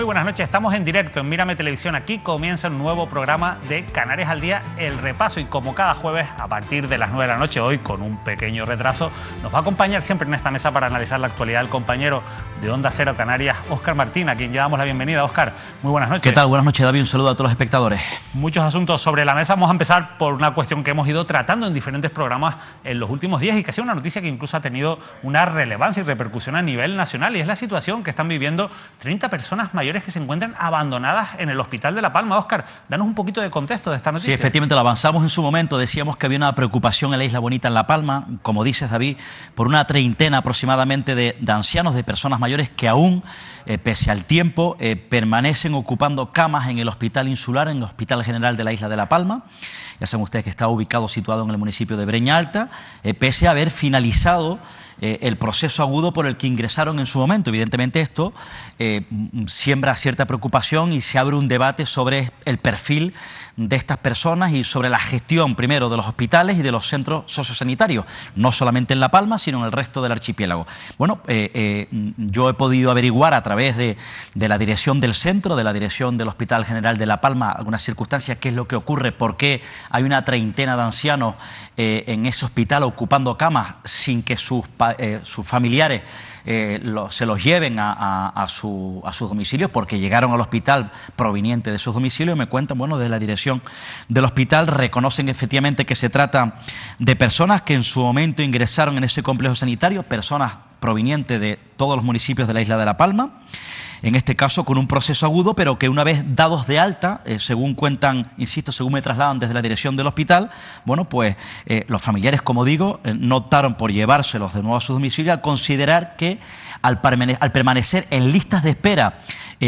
buenas noches, estamos en directo en Mírame Televisión. Aquí comienza un nuevo programa de Canarias al Día, El Repaso. Y como cada jueves, a partir de las 9 de la noche, hoy con un pequeño retraso, nos va a acompañar siempre en esta mesa para analizar la actualidad el compañero de Onda Cero Canarias, Óscar Martín, a quien ya damos la bienvenida. Óscar, muy buenas noches. ¿Qué tal? Buenas noches, David. Un saludo a todos los espectadores. Muchos asuntos sobre la mesa. Vamos a empezar por una cuestión que hemos ido tratando en diferentes programas en los últimos días y que ha sido una noticia que incluso ha tenido una relevancia y repercusión a nivel nacional, y es la situación que están viviendo 30 personas mayores que se encuentran abandonadas en el Hospital de La Palma. Óscar, danos un poquito de contexto de esta noticia. Sí, efectivamente, lo avanzamos en su momento. Decíamos que había una preocupación en la Isla Bonita, en La Palma, como dices, David, por una treintena aproximadamente de ancianos, de personas mayores que aún, pese al tiempo, permanecen ocupando camas en el Hospital Insular, en el Hospital General de la Isla de La Palma. Ya saben ustedes que está situado en el municipio de Breña Alta, pese a haber finalizado el proceso agudo por el que ingresaron en su momento. Evidentemente esto siembra cierta preocupación y se abre un debate sobre el perfil de estas personas y sobre la gestión, primero, de los hospitales y de los centros sociosanitarios, no solamente en La Palma, sino en el resto del archipiélago. Bueno, yo he podido averiguar a través de la dirección del centro, de la dirección del Hospital General de La Palma, algunas circunstancias, qué es lo que ocurre, por qué hay una treintena de ancianos en ese hospital ocupando camas sin que sus familiares se los lleven a sus domicilios, porque llegaron al hospital proveniente de sus domicilios. Me cuentan, bueno, de la dirección del hospital, reconocen efectivamente que se trata de personas que en su momento ingresaron en ese complejo sanitario, personas provenientes de todos los municipios de la isla de La Palma, en este caso con un proceso agudo, pero que una vez dados de alta, según cuentan, insisto, según me trasladan desde la dirección del hospital, bueno, pues los familiares, como digo, no optaron por llevárselos de nuevo a su domicilio, al considerar que al permanecer en listas de espera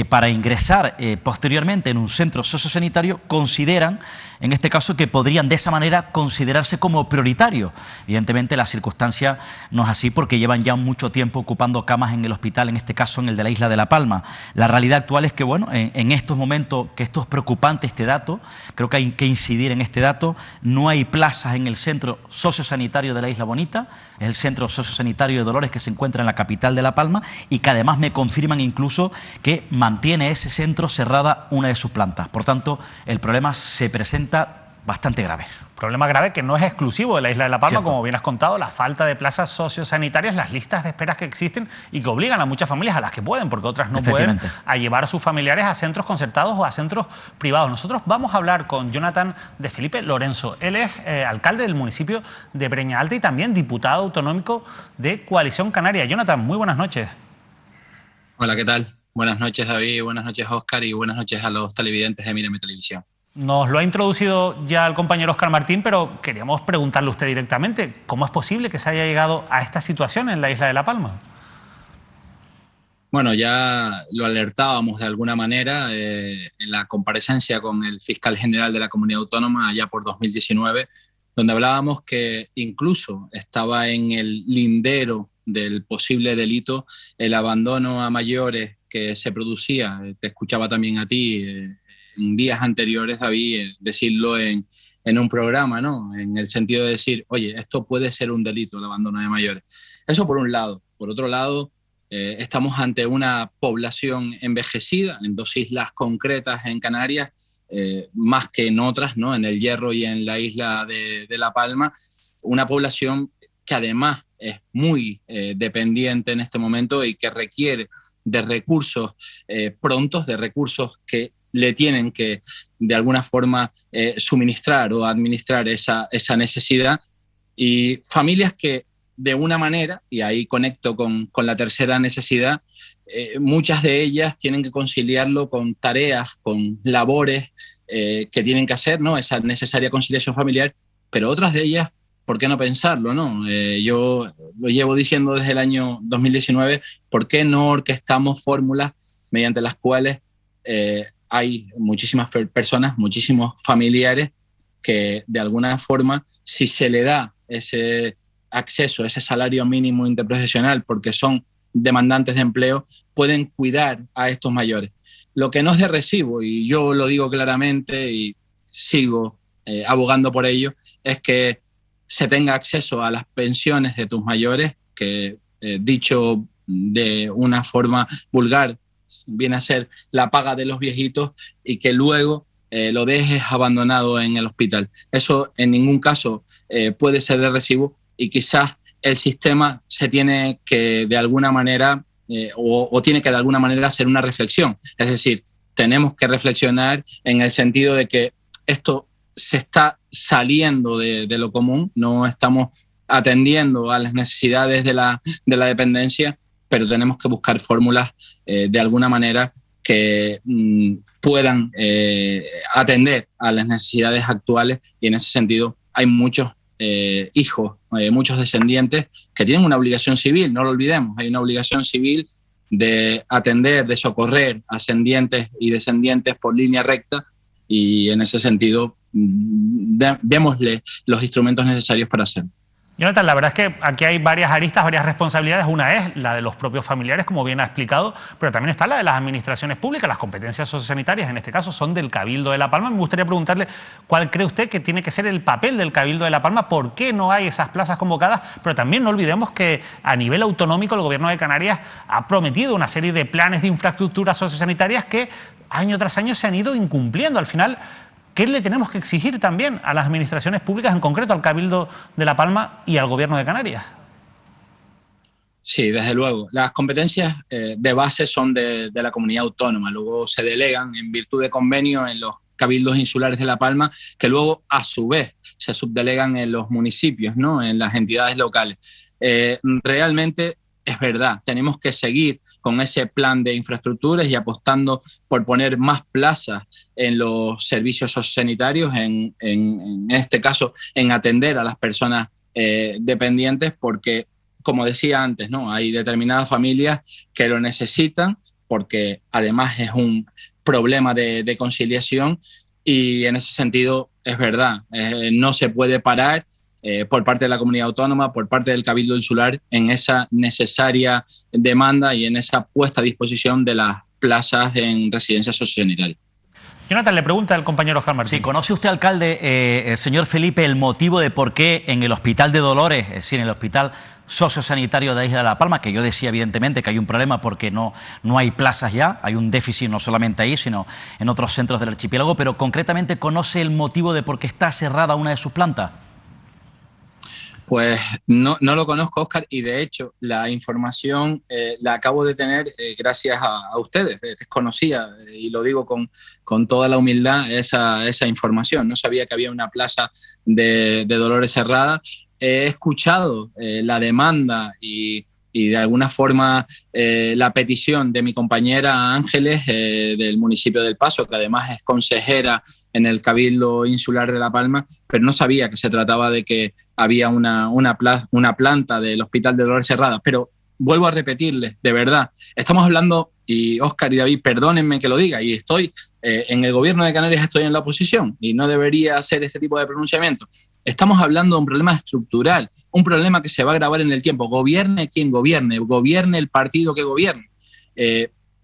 para ingresar posteriormente en un centro sociosanitario, consideran, en este caso, que podrían de esa manera considerarse como prioritarios. Evidentemente la circunstancia no es así, porque llevan ya mucho tiempo ocupando camas en el hospital, en este caso en el de la isla de La Palma. La realidad actual es que, bueno, en estos momentos, que esto es preocupante, este dato, creo que hay que incidir en este dato, no hay plazas en el centro sociosanitario de la Isla Bonita, es el centro sociosanitario de Dolores que se encuentra en la capital de La Palma, y que además me confirman incluso que mantiene ese centro cerrada una de sus plantas. Por tanto, el problema se presenta bastante grave. Problema grave que no es exclusivo de la isla de La Palma, Cierto. Como bien has contado, la falta de plazas sociosanitarias, las listas de esperas que existen y que obligan a muchas familias, a las que pueden, porque otras no pueden, a llevar a sus familiares a centros concertados o a centros privados. Nosotros vamos a hablar con Jonathan de Felipe Lorenzo. Él es alcalde del municipio de Breña Alta y también diputado autonómico de Coalición Canaria. Jonathan, muy buenas noches. Hola, ¿qué tal? Buenas noches, David, buenas noches, Óscar, y buenas noches a los televidentes de Mírame Televisión. Nos lo ha introducido ya el compañero Óscar Martín, pero queríamos preguntarle a usted directamente, ¿cómo es posible que se haya llegado a esta situación en la isla de La Palma? Bueno, ya lo alertábamos de alguna manera en la comparecencia con el fiscal general de la Comunidad Autónoma allá por 2019, donde hablábamos que incluso estaba en el lindero del posible delito el abandono a mayores que se producía. Te escuchaba también a ti en días anteriores, David, decirlo en un programa, ¿no? En el sentido de decir, oye, esto puede ser un delito, el abandono de mayores. Eso por un lado. Por otro lado, estamos ante una población envejecida en dos islas concretas en Canarias, más que en otras, ¿no? En El Hierro y en la isla de La Palma, una población que además es muy dependiente en este momento y que requiere de recursos prontos, de recursos que le tienen que de alguna forma suministrar o administrar esa necesidad, y familias que de una manera, y ahí conecto con la tercera necesidad, muchas de ellas tienen que conciliarlo con tareas, con labores que tienen que hacer, ¿no? Esa necesaria conciliación familiar, pero otras de ellas, ¿por qué no pensarlo, no? Yo lo llevo diciendo desde el año 2019, ¿por qué no orquestamos fórmulas mediante las cuales hay muchísimas personas, muchísimos familiares que de alguna forma, si se le da ese acceso, ese salario mínimo interprofesional, porque son demandantes de empleo, pueden cuidar a estos mayores? Lo que no es de recibo, y yo lo digo claramente y sigo abogando por ello, es que se tenga acceso a las pensiones de tus mayores, que dicho de una forma vulgar, viene a ser la paga de los viejitos y que luego lo dejes abandonado en el hospital. Eso en ningún caso puede ser de recibo y quizás el sistema se tiene que de alguna manera o tiene que de alguna manera hacer una reflexión. Es decir, tenemos que reflexionar en el sentido de que esto se está saliendo de lo común, no estamos atendiendo a las necesidades de la dependencia, pero tenemos que buscar fórmulas de alguna manera que puedan atender a las necesidades actuales, y en ese sentido hay muchos hijos, muchos descendientes que tienen una obligación civil, no lo olvidemos, hay una obligación civil de atender, de socorrer ascendientes y descendientes por línea recta, y en ese sentido démosle los instrumentos necesarios para hacerlo. Jonathan, la verdad es que aquí hay varias aristas, varias responsabilidades. Una es la de los propios familiares, como bien ha explicado, pero también está la de las administraciones públicas. Las competencias sociosanitarias, en este caso, son del Cabildo de La Palma. Me gustaría preguntarle cuál cree usted que tiene que ser el papel del Cabildo de La Palma, por qué no hay esas plazas convocadas, pero también no olvidemos que a nivel autonómico el Gobierno de Canarias ha prometido una serie de planes de infraestructuras sociosanitarias que año tras año se han ido incumpliendo. Al final, ¿qué le tenemos que exigir también a las administraciones públicas, en concreto al Cabildo de La Palma y al Gobierno de Canarias? Sí, desde luego. Las competencias de base son de la comunidad autónoma, luego se delegan en virtud de convenio en los cabildos insulares de La Palma, que luego a su vez se subdelegan en los municipios, ¿no?, en las entidades locales. Realmente es verdad, tenemos que seguir con ese plan de infraestructuras y apostando por poner más plazas en los servicios sociosanitarios, en este caso en atender a las personas dependientes, porque, como decía antes, ¿no?, hay determinadas familias que lo necesitan porque además es un problema de conciliación, y en ese sentido es verdad, no se puede parar por parte de la comunidad autónoma, por parte del Cabildo Insular, en esa necesaria demanda y en esa puesta a disposición de las plazas en residencias sociosanitarias. Jonathan, le pregunta al compañero Oscar Martín. Sí, ¿conoce usted, alcalde, señor Felipe, el motivo de por qué en el Hospital de Dolores, es decir, en el Hospital Sociosanitario de la Isla de La Palma, que yo decía evidentemente que hay un problema porque no hay plazas ya, hay un déficit no solamente ahí, sino en otros centros del archipiélago, pero concretamente conoce el motivo de por qué está cerrada una de sus plantas? Pues no lo conozco, Óscar, y de hecho la información la acabo de tener gracias a ustedes. Desconocía, y lo digo con toda la humildad, esa información. No sabía que había una plaza de Dolores cerrada. He escuchado la demanda y de alguna forma la petición de mi compañera Ángeles del municipio del Paso, que además es consejera en el Cabildo Insular de La Palma, pero no sabía que se trataba de que había una planta del Hospital de Dolores cerrada. Pero vuelvo a repetirles, de verdad, estamos hablando, y Óscar y David, perdónenme que lo diga, y estoy en el Gobierno de Canarias, estoy en la oposición y no debería hacer este tipo de pronunciamientos. Estamos hablando de un problema estructural, un problema que se va a agravar en el tiempo. Gobierne quien gobierne, gobierne el partido que gobierne.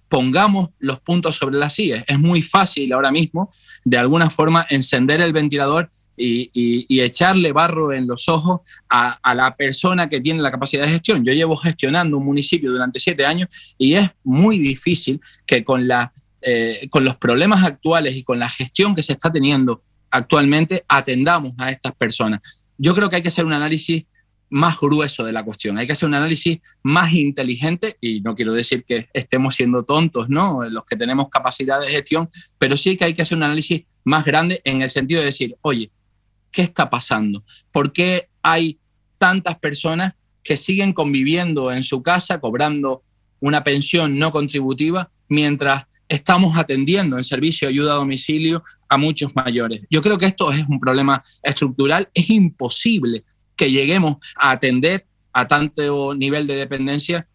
Pongamos los puntos sobre las sillas. Es muy fácil ahora mismo, de alguna forma, encender el ventilador y echarle barro en los ojos a la persona que tiene la capacidad de gestión. Yo llevo gestionando un municipio durante 7 años y es muy difícil que con los problemas actuales y con la gestión que se está teniendo actualmente atendamos a estas personas. Yo creo que hay que hacer un análisis más grueso de la cuestión, hay que hacer un análisis más inteligente, y no quiero decir que estemos siendo tontos, ¿no?, los que tenemos capacidad de gestión, pero sí que hay que hacer un análisis más grande en el sentido de decir, oye, ¿qué está pasando? ¿Por qué hay tantas personas que siguen conviviendo en su casa, cobrando una pensión no contributiva, mientras estamos atendiendo en servicio de ayuda a domicilio a muchos mayores? Yo creo que esto es un problema estructural. Es imposible que lleguemos a atender a tanto nivel de dependencia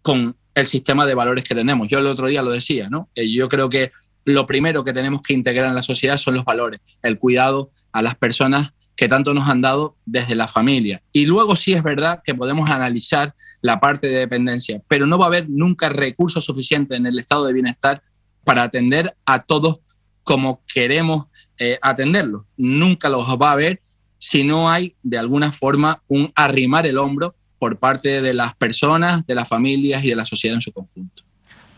con el sistema de valores que tenemos. Yo el otro día lo decía, ¿no? Yo creo que lo primero que tenemos que integrar en la sociedad son los valores, el cuidado a las personas que tanto nos han dado desde la familia. Y luego sí es verdad que podemos analizar la parte de dependencia, pero no va a haber nunca recursos suficientes en el estado de bienestar para atender a todos como queremos atenderlos. Nunca los va a haber si no hay, de alguna forma, un arrimar el hombro por parte de las personas, de las familias y de la sociedad en su conjunto.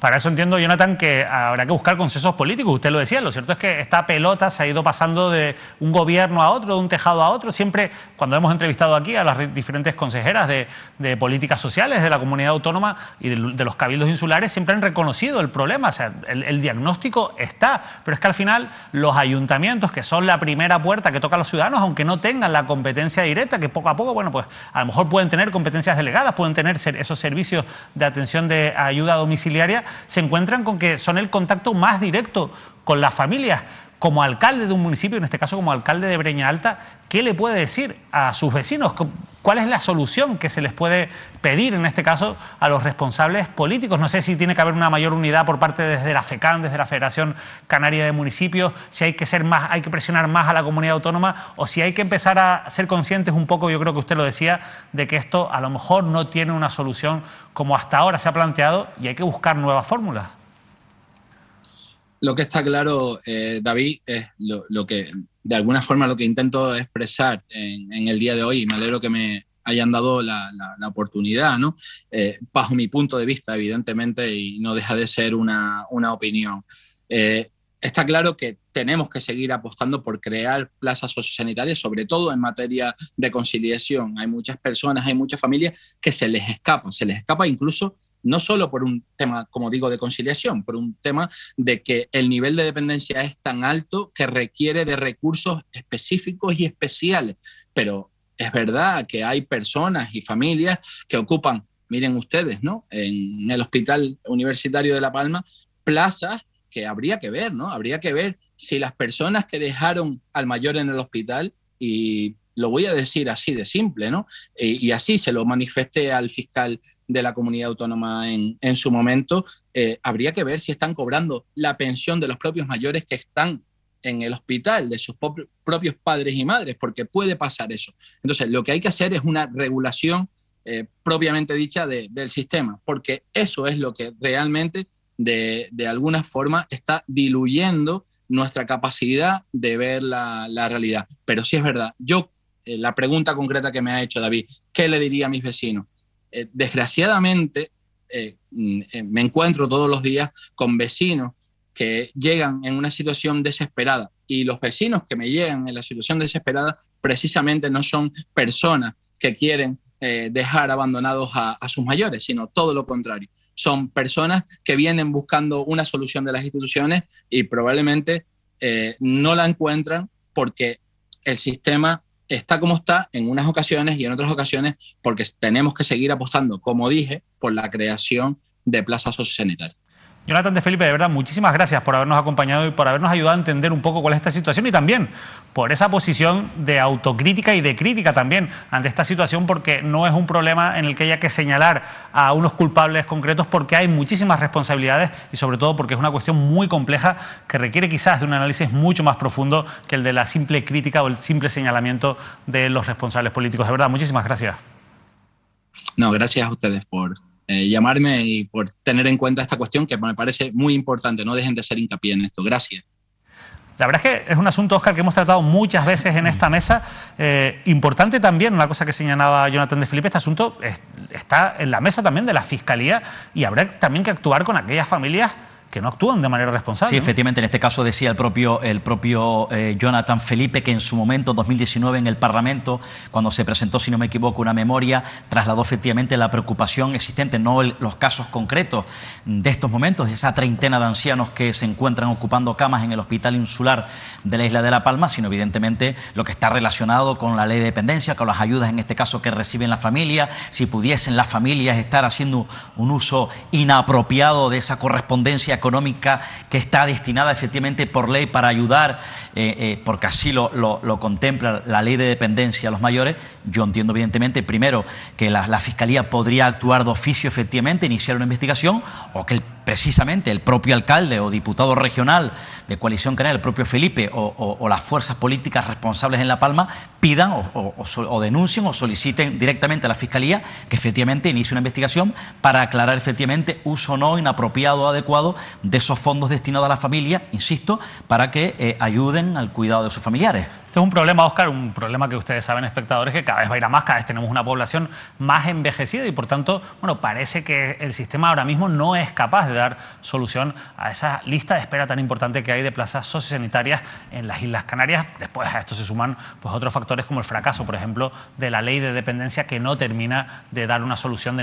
Para eso entiendo, Jonathan, que habrá que buscar consensos políticos. Usted lo decía, lo cierto es que esta pelota se ha ido pasando de un gobierno a otro, de un tejado a otro. Siempre, cuando hemos entrevistado aquí a las diferentes consejeras de políticas sociales de la comunidad autónoma y de los cabildos insulares, siempre han reconocido el problema. O sea, el diagnóstico está, pero es que al final los ayuntamientos, que son la primera puerta que tocan los ciudadanos, aunque no tengan la competencia directa, que poco a poco, bueno, pues a lo mejor pueden tener competencias delegadas, pueden tener esos servicios de atención de ayuda domiciliaria, se encuentran con que son el contacto más directo con las familias. Como alcalde de un municipio, en este caso como alcalde de Breña Alta, ¿qué le puede decir a sus vecinos? ¿Cuál es la solución que se les puede pedir, en este caso, a los responsables políticos? No sé si tiene que haber una mayor unidad por parte desde la FECAN, desde la Federación Canaria de Municipios, si hay que ser más, hay que presionar más a la comunidad autónoma, o si hay que empezar a ser conscientes un poco, yo creo que usted lo decía, de que esto a lo mejor no tiene una solución como hasta ahora se ha planteado y hay que buscar nuevas fórmulas. Lo que está claro, David, es lo que de alguna forma lo que intento expresar en el día de hoy, y me alegro que me hayan dado la oportunidad, ¿no? Bajo mi punto de vista, evidentemente, y no deja de ser una opinión. Está claro que tenemos que seguir apostando por crear plazas sociosanitarias, sobre todo en materia de conciliación. Hay muchas personas, hay muchas familias que se les escapa incluso no solo por un tema, como digo, de conciliación, por un tema de que el nivel de dependencia es tan alto que requiere de recursos específicos y especiales. Pero es verdad que hay personas y familias que ocupan, miren ustedes, ¿no?, en el Hospital Universitario de La Palma, plazas que habría que ver, ¿no? Habría que ver si las personas que dejaron al mayor en el hospital, y lo voy a decir así de simple, ¿no? Y así se lo manifesté al fiscal de la comunidad autónoma en su momento, habría que ver si están cobrando la pensión de los propios mayores que están en el hospital, de sus propios padres y madres, porque puede pasar eso. Entonces, lo que hay que hacer es una regulación propiamente dicha del sistema, porque eso es lo que realmente de alguna forma está diluyendo nuestra capacidad de ver la realidad. Pero sí es verdad, la pregunta concreta que me ha hecho David, ¿qué le diría a mis vecinos? Desgraciadamente, me encuentro todos los días con vecinos que llegan en una situación desesperada, y los vecinos que me llegan en la situación desesperada precisamente no son personas que quieren dejar abandonados a sus mayores, sino todo lo contrario. Son personas que vienen buscando una solución de las instituciones y probablemente no la encuentran porque el sistema está como está en unas ocasiones, y en otras ocasiones porque tenemos que seguir apostando, como dije, por la creación de plazas sociosanitarias. Jonathan de Felipe, de verdad, muchísimas gracias por habernos acompañado y por habernos ayudado a entender un poco cuál es esta situación, y también por esa posición de autocrítica y de crítica también ante esta situación, porque no es un problema en el que haya que señalar a unos culpables concretos, porque hay muchísimas responsabilidades y sobre todo porque es una cuestión muy compleja que requiere quizás de un análisis mucho más profundo que el de la simple crítica o el simple señalamiento de los responsables políticos. De verdad, muchísimas gracias. No, gracias a ustedes por llamarme y por tener en cuenta esta cuestión que me parece muy importante. No dejen de hacer hincapié en esto. Gracias. La verdad es que es un asunto, Óscar, que hemos tratado muchas veces en esta mesa. Importante también, una cosa que señalaba Jonathan de Felipe, este asunto está en la mesa también de la Fiscalía, y habrá también que actuar con aquellas familias que no actúan de manera responsable. Sí, ¿no? Efectivamente, en este caso decía el propio Jonathan Felipe que en su momento, 2019, en el Parlamento, cuando se presentó, si no me equivoco, una memoria, trasladó efectivamente la preocupación existente, no los casos concretos de estos momentos, de esa treintena de ancianos que se encuentran ocupando camas en el Hospital Insular de la isla de La Palma, sino evidentemente lo que está relacionado con la ley de dependencia, con las ayudas en este caso que reciben las familias, si pudiesen las familias estar haciendo un uso inapropiado de esa correspondencia económica que está destinada efectivamente por ley para ayudar, porque así lo contempla la ley de dependencia a los mayores. Yo entiendo evidentemente, primero, que la Fiscalía podría actuar de oficio efectivamente, iniciar una investigación, o que precisamente el propio alcalde o diputado regional de Coalición Canaria, el propio Felipe, o las fuerzas políticas responsables en La Palma pidan o denuncien o soliciten directamente a la Fiscalía que efectivamente inicie una investigación para aclarar efectivamente uso o no inapropiado o adecuado de esos fondos destinados a la familia, insisto, para que ayuden al cuidado de sus familiares. Esto es un problema, Óscar, un problema que ustedes saben, espectadores, que cada vez va a ir a más, cada vez tenemos una población más envejecida y, por tanto, bueno, parece que el sistema ahora mismo no es capaz de dar solución a esa lista de espera tan importante que hay de plazas sociosanitarias en las Islas Canarias. Después a esto se suman pues otros factores como el fracaso, por ejemplo, de la ley de dependencia, que no termina de dar una solución,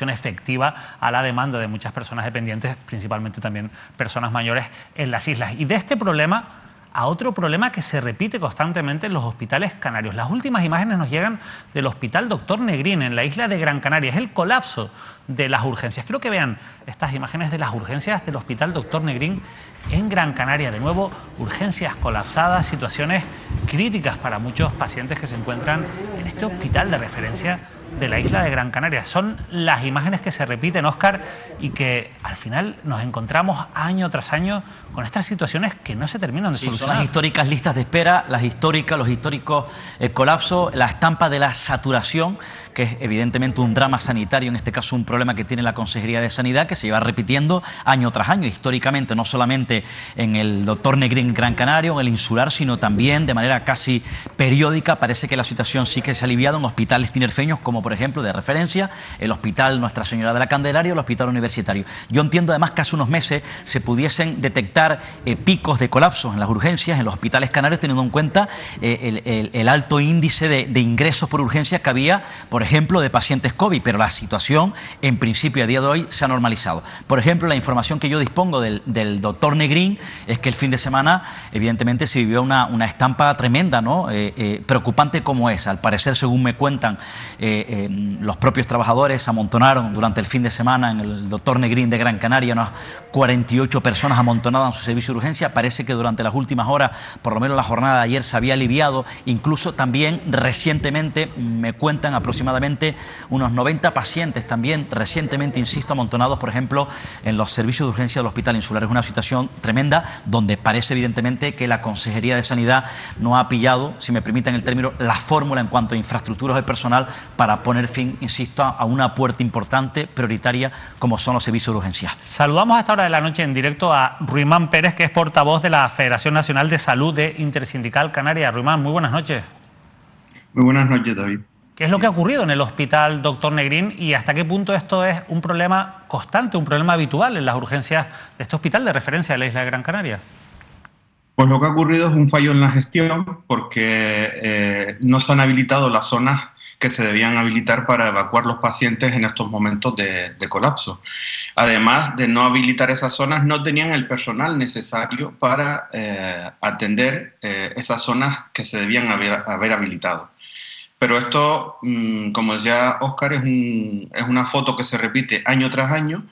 efectiva a la demanda de muchas personas dependientes, principalmente también personas mayores en las islas. Y de este problema a otro problema que se repite constantemente en los hospitales canarios. Las últimas imágenes nos llegan del Hospital Dr. Negrín en la isla de Gran Canaria. Es el colapso de las urgencias. Quiero que vean estas imágenes de las urgencias del Hospital Dr. Negrín en Gran Canaria. De nuevo, urgencias colapsadas, situaciones críticas para muchos pacientes que se encuentran en este hospital de referencia de la isla de Gran Canaria. Son las imágenes que se repiten, Óscar, y que al final nos encontramos año tras año con estas situaciones que no se terminan de solucionar. Son las históricas listas de espera, los históricos colapsos, la estampa de la saturación, que es evidentemente un drama sanitario, en este caso un problema que tiene la Consejería de Sanidad, que se lleva repitiendo año tras año, históricamente, no solamente en el Dr. Negrín Gran Canaria, en el Insular, sino también de manera casi periódica. Parece que la situación sí que se ha aliviado en hospitales tinerfeños, como por ejemplo de referencia el Hospital Nuestra Señora de la Candelaria o el Hospital Universitario. Yo entiendo además que hace unos meses se pudiesen detectar picos de colapsos en las urgencias, en los hospitales canarios, teniendo en cuenta el alto índice de ingresos por urgencias que había, por ejemplo, de pacientes COVID, pero la situación en principio a día de hoy se ha normalizado. Por ejemplo, la información que yo dispongo del doctor Negrín es que el fin de semana evidentemente se vivió una estampa tremenda, ¿no? Preocupante como es. Al parecer, según me cuentan, los propios trabajadores amontonaron durante el fin de semana en el Dr. Negrín de Gran Canaria unas 48 personas amontonadas en su servicio de urgencia. Parece que durante las últimas horas, por lo menos la jornada de ayer, se había aliviado. Incluso también recientemente me cuentan aproximadamente unos 90 pacientes también recientemente, insisto, amontonados, por ejemplo, en los servicios de urgencia del Hospital Insular. Es una situación tremenda donde parece evidentemente que la Consejería de Sanidad no ha pillado, si me permiten el término, la fórmula en cuanto a infraestructuras de personal para poner fin, insisto, a una puerta importante, prioritaria, como son los servicios de urgencia. Saludamos a esta hora de la noche en directo a Ruimán Pérez, que es portavoz de la Federación Nacional de Salud de Intersindical Canaria. Ruimán, muy buenas noches. Muy buenas noches, David. ¿Qué es lo que ha ocurrido en el Hospital Dr. Negrín y hasta qué punto esto es un problema constante, un problema habitual en las urgencias de este hospital de referencia de la isla de Gran Canaria? Pues lo que ha ocurrido es un fallo en la gestión porque no se han habilitado las zonas que se debían habilitar para evacuar los pacientes en estos momentos de colapso. Además de no habilitar esas zonas, no tenían el personal necesario para atender esas zonas que se debían haber habilitado. Pero esto, como decía Óscar, es una foto que se repite año tras año.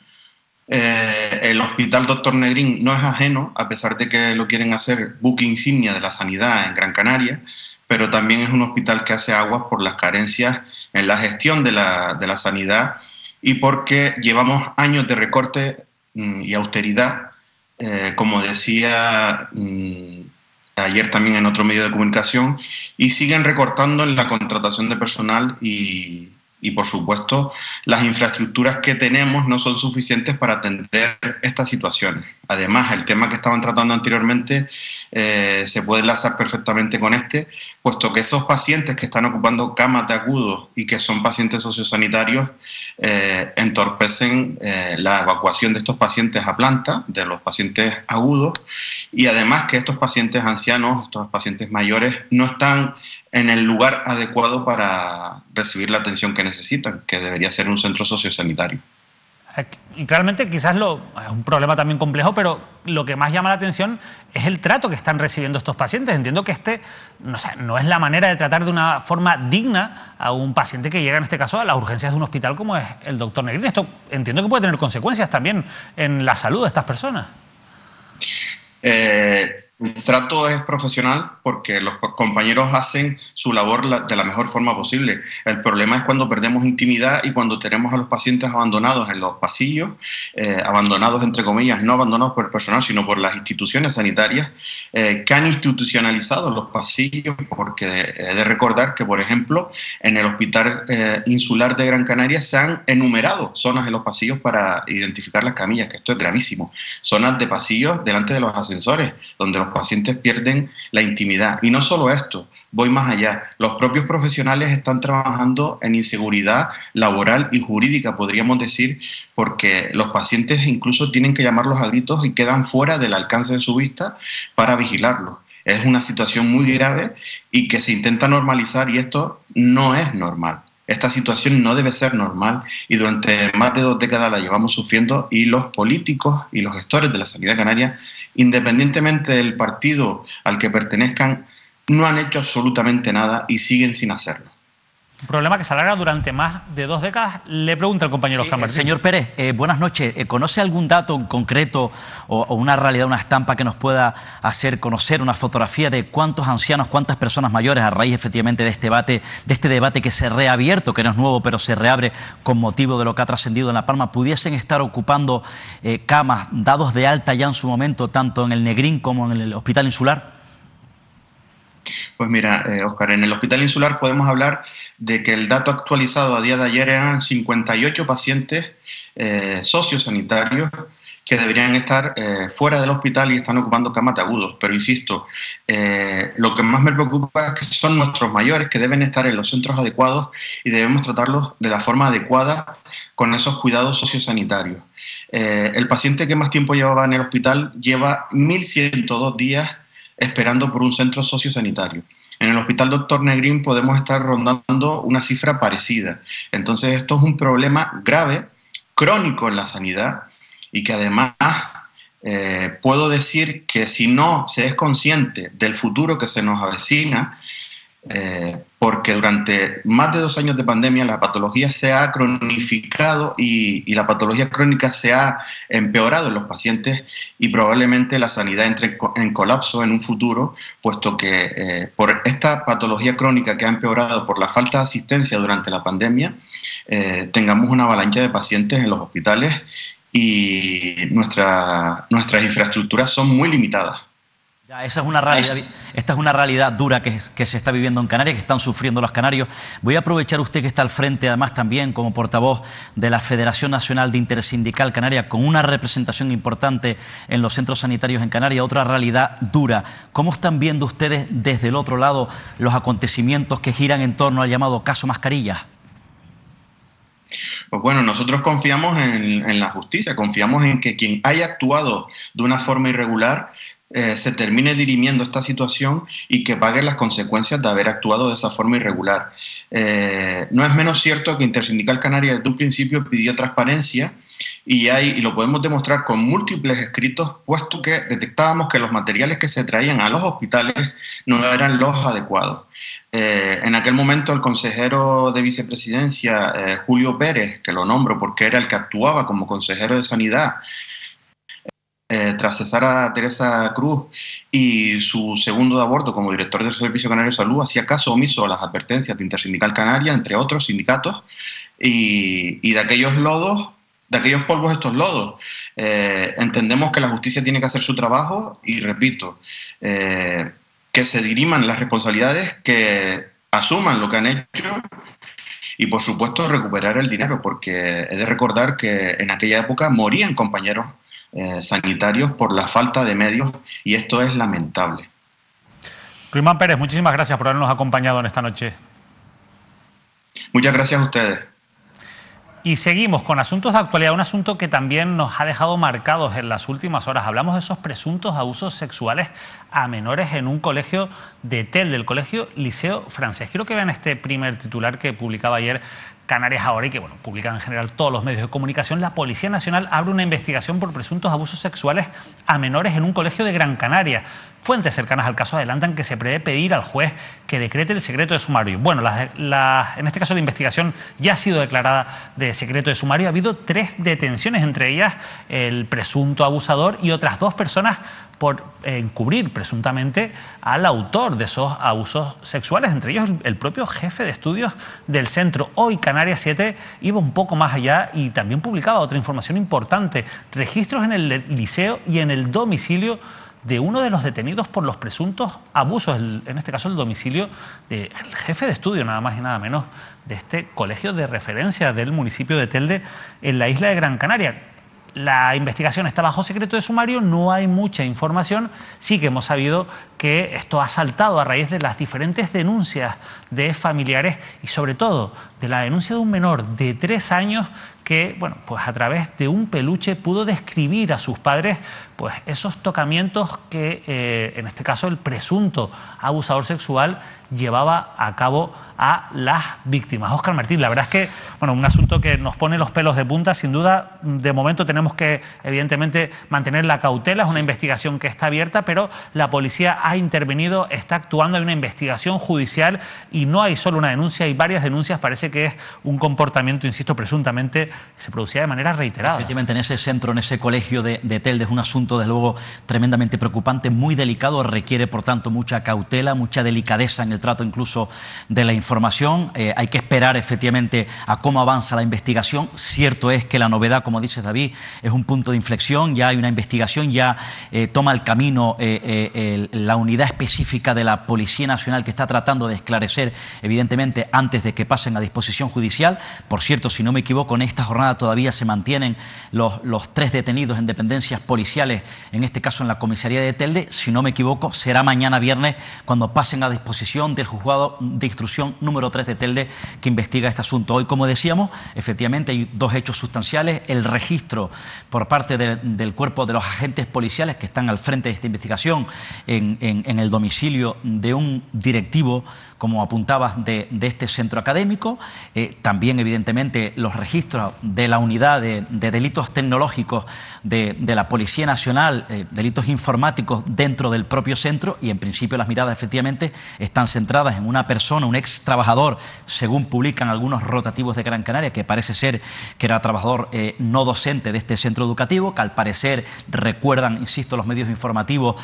El Hospital Dr. Negrín no es ajeno, a pesar de que lo quieren hacer buque insignia de la sanidad en Gran Canaria, pero también es un hospital que hace aguas por las carencias en la gestión de la sanidad y porque llevamos años de recorte y austeridad, como decía ayer también en otro medio de comunicación, y siguen recortando en la contratación de personal y por supuesto las infraestructuras que tenemos no son suficientes para atender estas situaciones. Además, el tema que estaban tratando anteriormente se puede enlazar perfectamente con este, puesto que esos pacientes que están ocupando camas de agudos y que son pacientes sociosanitarios entorpecen la evacuación de estos pacientes a planta, de los pacientes agudos, y además que estos pacientes ancianos, estos pacientes mayores, no están en el lugar adecuado para recibir la atención que necesitan, que debería ser un centro sociosanitario. Y claramente quizás es un problema también complejo, pero lo que más llama la atención es el trato que están recibiendo estos pacientes. Entiendo que no es la manera de tratar de una forma digna a un paciente que llega, en este caso, a las urgencias de un hospital como es el Dr. Negrín. Esto entiendo que puede tener consecuencias también en la salud de estas personas. El trato es profesional porque los compañeros hacen su labor de la mejor forma posible. El problema es cuando perdemos intimidad y cuando tenemos a los pacientes abandonados en los pasillos, abandonados entre comillas, no abandonados por el personal, sino por las instituciones sanitarias que han institucionalizado los pasillos, porque he de recordar que, por ejemplo, en el Hospital Insular de Gran Canaria se han enumerado zonas en los pasillos para identificar las camillas, que esto es gravísimo. Zonas de pasillos delante de los ascensores, donde los los pacientes pierden la intimidad. Y no solo esto, voy más allá. Los propios profesionales están trabajando en inseguridad laboral y jurídica, podríamos decir, porque los pacientes incluso tienen que llamarlos a gritos y quedan fuera del alcance de su vista para vigilarlos. Es una situación muy grave y que se intenta normalizar, y esto no es normal. Esta situación no debe ser normal y durante más de 2 décadas la llevamos sufriendo, y los políticos y los gestores de la sanidad canaria, independientemente del partido al que pertenezcan, no han hecho absolutamente nada y siguen sin hacerlo. Un problema que se alarga durante más de 2 décadas. Le pregunta el compañero Oscar Martín. Señor Pérez, buenas noches. ¿Conoce algún dato en concreto o una realidad, una estampa que nos pueda hacer conocer una fotografía de cuántos ancianos, cuántas personas mayores, a raíz efectivamente de este debate que se ha reabierto, que no es nuevo, pero se reabre con motivo de lo que ha trascendido en La Palma, pudiesen estar ocupando camas dados de alta ya en su momento, tanto en el Negrín como en el Hospital Insular? Pues mira, Óscar, en el Hospital Insular podemos hablar de que el dato actualizado a día de ayer eran 58 pacientes sociosanitarios que deberían estar fuera del hospital y están ocupando camas de agudos. Pero insisto, lo que más me preocupa es que son nuestros mayores, que deben estar en los centros adecuados y debemos tratarlos de la forma adecuada con esos cuidados sociosanitarios. El paciente que más tiempo llevaba en el hospital lleva 1.102 días esperando por un centro sociosanitario. En el Hospital Dr. Negrín podemos estar rondando una cifra parecida. Entonces esto es un problema grave, crónico en la sanidad, y que además puedo decir que si no se es consciente del futuro que se nos avecina, porque durante más de 2 años de pandemia la patología se ha cronificado y la patología crónica se ha empeorado en los pacientes, y probablemente la sanidad entre en colapso en un futuro, puesto que por esta patología crónica que ha empeorado por la falta de asistencia durante la pandemia, tengamos una avalancha de pacientes en los hospitales y nuestras infraestructuras son muy limitadas. Ya, esta es una realidad dura que se está viviendo en Canarias, que están sufriendo los canarios. Voy a aprovechar usted que está al frente, además también como portavoz de la Federación Nacional de Intersindical Canaria, con una representación importante en los centros sanitarios en Canarias, otra realidad dura. ¿Cómo están viendo ustedes desde el otro lado los acontecimientos que giran en torno al llamado caso Mascarillas? Pues bueno, nosotros confiamos en la justicia, confiamos en que quien haya actuado de una forma irregular se termine dirimiendo esta situación y que pague las consecuencias de haber actuado de esa forma irregular. No es menos cierto que Intersindical Canaria desde un principio pidió transparencia y lo podemos demostrar con múltiples escritos, puesto que detectábamos que los materiales que se traían a los hospitales no eran los adecuados. En aquel momento el consejero de vicepresidencia, Julio Pérez, que lo nombro porque era el que actuaba como consejero de Sanidad, tras cesar a Teresa Cruz y su segundo de aborto como director del Servicio Canario de Salud, hacía caso omiso a las advertencias de Intersindical Canaria, entre otros sindicatos, y de aquellos lodos, de aquellos polvos estos lodos. Entendemos que la justicia tiene que hacer su trabajo y, repito, que se diriman las responsabilidades, que asuman lo que han hecho y, por supuesto, recuperar el dinero, porque he de recordar que en aquella época morían compañeros sanitarios por la falta de medios, y esto es lamentable. Ruimán Pérez, muchísimas gracias por habernos acompañado en esta noche. Muchas gracias a ustedes. Y seguimos con asuntos de actualidad, un asunto que también nos ha dejado marcados en las últimas horas. Hablamos de esos presuntos abusos sexuales a menores en un colegio de Telde, del colegio Liceo Francés. Quiero que vean este primer titular que publicaba ayer Canarias Ahora y que, bueno, publican en general todos los medios de comunicación. La Policía Nacional abre una investigación por presuntos abusos sexuales a menores en un colegio de Gran Canaria. Fuentes cercanas al caso adelantan que se prevé pedir al juez que decrete el secreto de sumario. Bueno, en este caso la investigación ya ha sido declarada de secreto de sumario. Ha habido 3 detenciones, entre ellas el presunto abusador y otras 2 personas por encubrir presuntamente al autor de esos abusos sexuales, entre ellos el propio jefe de estudios del centro. Hoy Canarias 7 iba un poco más allá y también publicaba otra información importante: registros en el liceo y en el domicilio de uno de los detenidos por los presuntos abusos, en este caso el domicilio del jefe de estudio, nada más y nada menos, de este colegio de referencia del municipio de Telde, en la isla de Gran Canaria. la investigación está bajo secreto de sumario, no hay mucha información. Sí que hemos sabido que esto ha saltado a raíz de las diferentes denuncias de familiares y sobre todo de la denuncia de un menor de 3 años que, bueno, pues a través de un peluche pudo describir a sus padres pues esos tocamientos que, en este caso, el presunto abusador sexual llevaba a cabo a las víctimas. Óscar Martín, la verdad es que, bueno, un asunto que nos pone los pelos de punta, sin duda. De momento tenemos que, evidentemente, mantener la cautela. Es una investigación que está abierta, pero la policía ha intervenido, está actuando, hay una investigación judicial y no hay solo una denuncia, hay varias denuncias. Parece que es un comportamiento, insisto, presuntamente que se producía de manera reiterada. Efectivamente, en ese centro, en ese colegio de Telde, es un asunto, desde luego, tremendamente preocupante, muy delicado, requiere, por tanto, mucha cautela, mucha delicadeza en el trato incluso de la información. Hay que esperar, efectivamente, a cómo avanza la investigación. Cierto es que la novedad, como dice David, es un punto de inflexión, ya hay una investigación, ya toma el camino la unidad específica de la Policía Nacional que está tratando de esclarecer, evidentemente, antes de que pasen a disposición judicial. Por cierto, si no me equivoco, en esta jornada todavía se mantienen los 3 detenidos en dependencias policiales, en este caso en la comisaría de Telde. Si no me equivoco, será mañana viernes cuando pasen a disposición del juzgado de instrucción número 3 de Telde, que investiga este asunto. Hoy, como decíamos, efectivamente hay 2 hechos sustanciales: el registro por parte del cuerpo de los agentes policiales que están al frente de esta investigación en el domicilio de un directivo, como apuntabas, de este centro académico. También, evidentemente, los registros de la unidad de delitos tecnológicos de la Policía Nacional, delitos informáticos dentro del propio centro, y en principio las miradas, efectivamente, están centradas en una persona, un ex trabajador, según publican algunos rotativos de Gran Canaria, que parece ser que era trabajador no docente de este centro educativo, que al parecer, recuerdan, insisto, los medios informativos,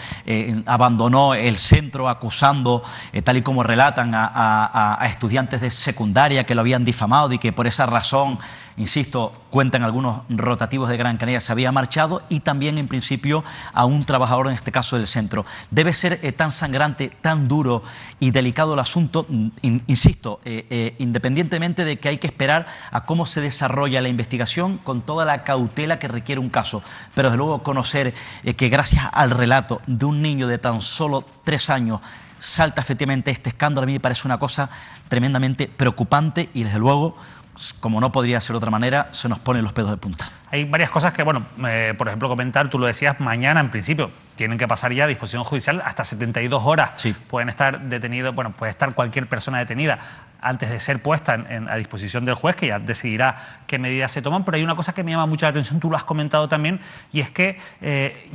abandonó el centro acusando, tal y como relatan, a estudiantes de secundaria que lo habían difamado y que por esa razón, insisto, cuentan algunos rotativos de Gran Canaria, se había marchado, y también, en principio, a un trabajador, en este caso del centro. Debe ser tan sangrante, tan duro y delicado el asunto, insisto, independientemente de que hay que esperar a cómo se desarrolla la investigación con toda la cautela que requiere un caso, pero desde luego conocer que gracias al relato de un niño de tan solo 3 años salta efectivamente este escándalo, a mí me parece una cosa tremendamente preocupante y, desde luego, como no podría ser de otra manera, se nos ponen los pelos de punta. Hay varias cosas que, bueno, por ejemplo, comentar, tú lo decías, mañana en principio tienen que pasar ya a disposición judicial hasta 72 horas. Sí. Pueden estar detenidos, bueno, puede estar cualquier persona detenida antes de ser puesta a disposición del juez, que ya decidirá qué medidas se toman. Pero hay una cosa que me llama mucho la atención, tú lo has comentado también, y es que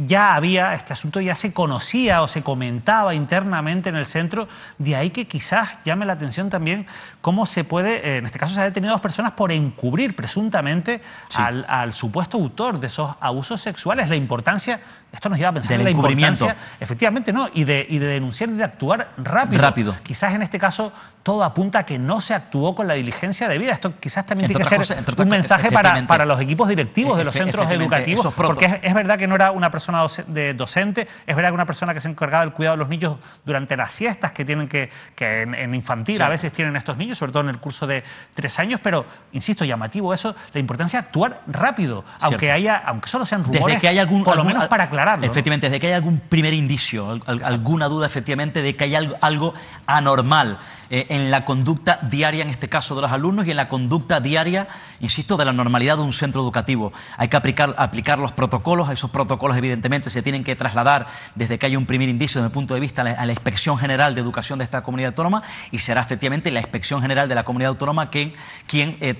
ya había, este asunto ya se conocía o se comentaba internamente en el centro, de ahí que quizás llame la atención también cómo se puede, en este caso se ha detenido a 2 personas por encubrir presuntamente al supuesto autor de esos abusos sexuales. La importancia, esto nos lleva a pensar en la importancia, efectivamente, ¿no? Y de denunciar y de actuar rápido. Quizás en este caso todo apunta a que no se actuó con la diligencia debida. Esto quizás también tiene que ser un mensaje para los equipos directivos de los centros educativos, porque es verdad que no era una persona docente, es verdad que una persona que se encargaba del cuidado de los niños durante las siestas que tienen que en infantil a veces tienen estos niños, sobre todo en el curso de 3 años, pero, insisto, llamativo eso, la importancia de actuar rápido, aunque solo sean rumores, desde que hay por lo menos para aclararlo. Efectivamente, desde que hay algún primer indicio, alguna duda, efectivamente, de que hay algo anormal en la conducta diaria, en este caso de los alumnos, y en la conducta diaria, insisto, de la normalidad de un centro educativo. Hay que aplicar los protocolos. Esos protocolos, evidentemente, se tienen que trasladar desde que haya un primer indicio desde el punto de vista a la Inspección General de Educación de esta comunidad autónoma, y será efectivamente la Inspección General de la comunidad autónoma quien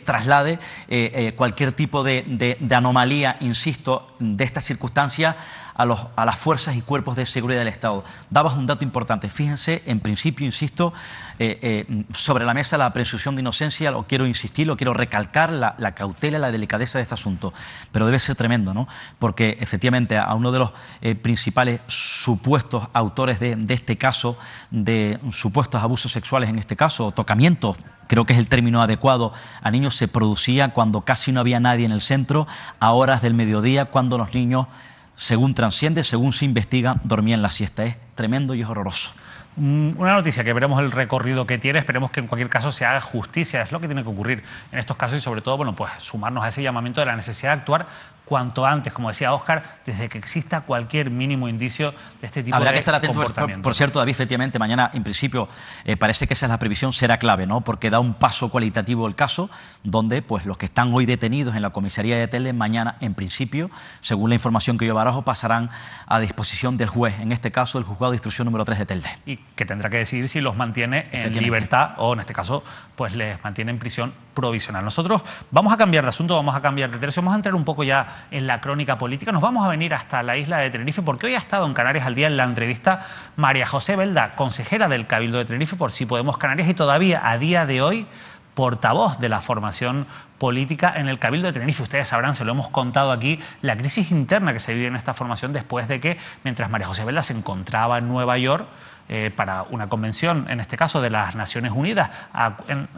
traslade cualquier tipo de anomalía, insisto, de esta circunstancia a las fuerzas y cuerpos de seguridad del Estado. Dabas un dato importante. Fíjense, en principio, insisto, sobre la mesa la presunción de inocencia, lo quiero insistir, lo quiero recalcar, la cautela, la delicadeza de este asunto. Pero debe ser tremendo, ¿no? Porque, efectivamente, a uno de los principales supuestos autores de este caso, de supuestos abusos sexuales, en este caso, tocamientos, creo que es el término adecuado, a niños, se producía cuando casi no había nadie en el centro, a horas del mediodía, cuando los niños, según trasciende, según se investiga, dormían la siesta. Es tremendo y es horroroso. Una noticia que veremos el recorrido que tiene, esperemos que en cualquier caso se haga justicia, es lo que tiene que ocurrir en estos casos y sobre todo, bueno, pues sumarnos a ese llamamiento de la necesidad de actuar cuanto antes, como decía Óscar, desde que exista cualquier mínimo indicio de este tipo Habrá de que estar atento, comportamiento. por cierto, David, efectivamente, mañana, en principio, parece que esa es la previsión, será clave, ¿no? Porque da un paso cualitativo el caso, donde pues los que están hoy detenidos en la comisaría de Telde, mañana, en principio, según la información que yo barajo, pasarán a disposición del juez, en este caso, el juzgado de instrucción número 3 de Telde. Y que tendrá que decidir si los mantiene en libertad o, en este caso, pues les mantiene en prisión provisional. Nosotros vamos a cambiar de asunto, vamos a cambiar de tercio, vamos a entrar un poco ya en la crónica política. Nos vamos a venir hasta la isla de Tenerife porque hoy ha estado en Canarias al Día en la entrevista María José Belda, consejera del Cabildo de Tenerife por Sí Podemos Canarias y todavía a día de hoy portavoz de la formación política en el Cabildo de Tenerife. Ustedes sabrán, se lo hemos contado aquí, la crisis interna que se vive en esta formación después de que, mientras María José Belda se encontraba en Nueva York, para una convención, en este caso de las Naciones Unidas,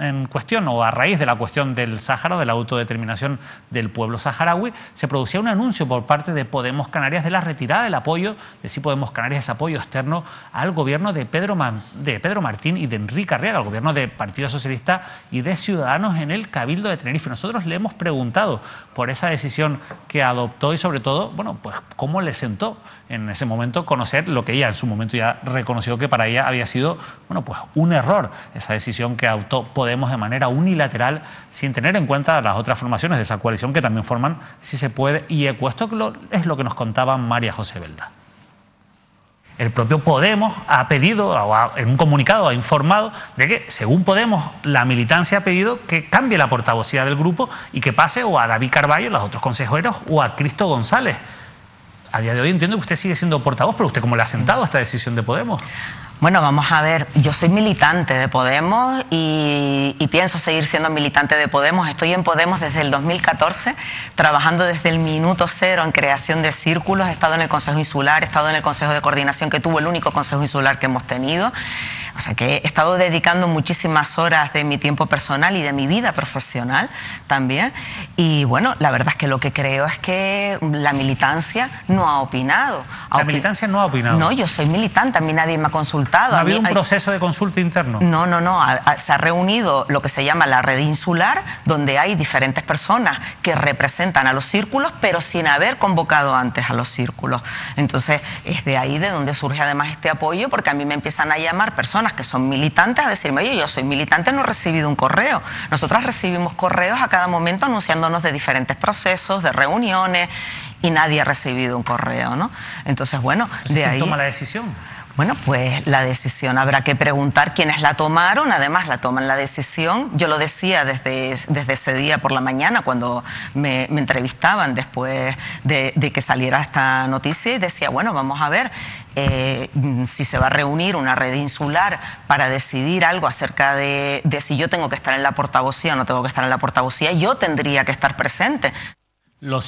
en cuestión o a raíz de la cuestión del Sáhara, de la autodeterminación del pueblo saharaui, se producía un anuncio por parte de Podemos Canarias de la retirada del apoyo de Sí Podemos Canarias, ese apoyo externo al gobierno de Pedro Martín y de Enrique Arriaga, al gobierno del Partido Socialista y de Ciudadanos en el Cabildo de Tenerife. Nosotros le hemos preguntado por esa decisión que adoptó y sobre todo, bueno, pues cómo le sentó en ese momento conocer lo que ella en su momento ya reconoció que para ella había sido, bueno, pues un error esa decisión que adoptó Podemos de manera unilateral sin tener en cuenta las otras formaciones de esa coalición que también forman Si Se Puede y ECO. Esto es lo que nos contaba María José Belda. El propio Podemos ha pedido, en un comunicado ha informado de que, según Podemos, la militancia ha pedido que cambie la portavocía del grupo y que pase o a David Carballo, los otros consejeros, o a Cristo González. A día de hoy entiendo que usted sigue siendo portavoz, pero ¿usted cómo le ha sentado a esta decisión de Podemos? Bueno, vamos a ver, yo soy militante de Podemos y pienso seguir siendo militante de Podemos. Estoy en Podemos desde el 2014, trabajando desde el minuto cero en creación de círculos. He estado en el Consejo Insular, he estado en el Consejo de Coordinación que tuvo, el único Consejo Insular que hemos tenido. O sea que he estado dedicando muchísimas horas de mi tiempo personal y de mi vida profesional también. Y bueno, la verdad es que lo que creo es que la militancia no ha opinado. ¿La militancia no ha opinado? No, yo soy militante, a mí nadie me ha consultado. ¿No ha habido un proceso de consulta interno? No. Se ha reunido lo que se llama la red insular, donde hay diferentes personas que representan a los círculos, pero sin haber convocado antes a los círculos. Entonces, es de ahí de donde surge además este apoyo, porque a mí me empiezan a llamar personas que son militantes a decirme, oye, yo soy militante, no he recibido un correo. Nosotras recibimos correos a cada momento anunciándonos de diferentes procesos, de reuniones, y nadie ha recibido un correo, ¿no? Entonces, bueno, Entonces, de ahí... ¿quién toma la decisión? Bueno, pues la decisión habrá que preguntar quiénes la tomaron, además la toman la decisión. Yo lo decía desde ese día por la mañana cuando me entrevistaban después de que saliera esta noticia y decía, bueno, vamos a ver si se va a reunir una red insular para decidir algo acerca de si yo tengo que estar en la portavocía o no tengo que estar en la portavocía. Yo tendría que estar presente. Lo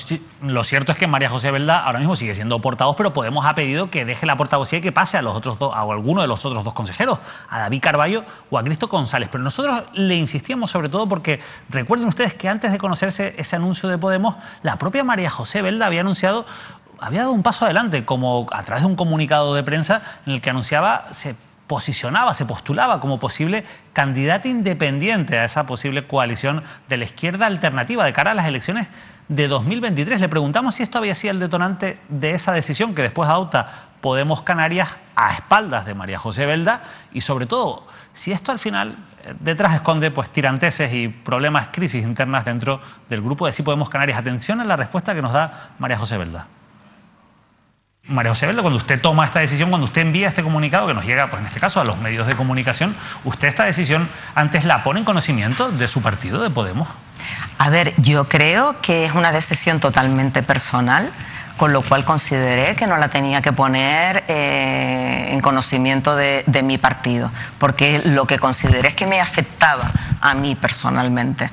cierto es que María José Belda ahora mismo sigue siendo portavoz, pero Podemos ha pedido que deje la portavocía y que pase a los otros dos, a alguno de los otros dos consejeros, a David Carballo o a Cristo González. Pero nosotros le insistíamos sobre todo porque recuerden ustedes que antes de conocerse ese anuncio de Podemos, la propia María José Belda había dado un paso adelante, como a través de un comunicado de prensa en el que anunciaba, se postulaba como posible candidata independiente a esa posible coalición de la izquierda alternativa de cara a las elecciones de 2023. Le preguntamos si esto había sido el detonante de esa decisión que después adopta Podemos Canarias a espaldas de María José Belda y sobre todo si esto al final detrás esconde pues tiranteses y problemas, crisis internas dentro del grupo de Sí Podemos Canarias. Atención a la respuesta que nos da María José Belda. María José Belda, cuando usted toma esta decisión, cuando usted envía este comunicado que nos llega, pues en este caso a los medios de comunicación, ¿usted esta decisión antes la pone en conocimiento de su partido, de Podemos? A ver, yo creo que es una decisión totalmente personal, con lo cual consideré que no la tenía que poner en conocimiento de mi partido, porque lo que consideré es que me afectaba a mí personalmente.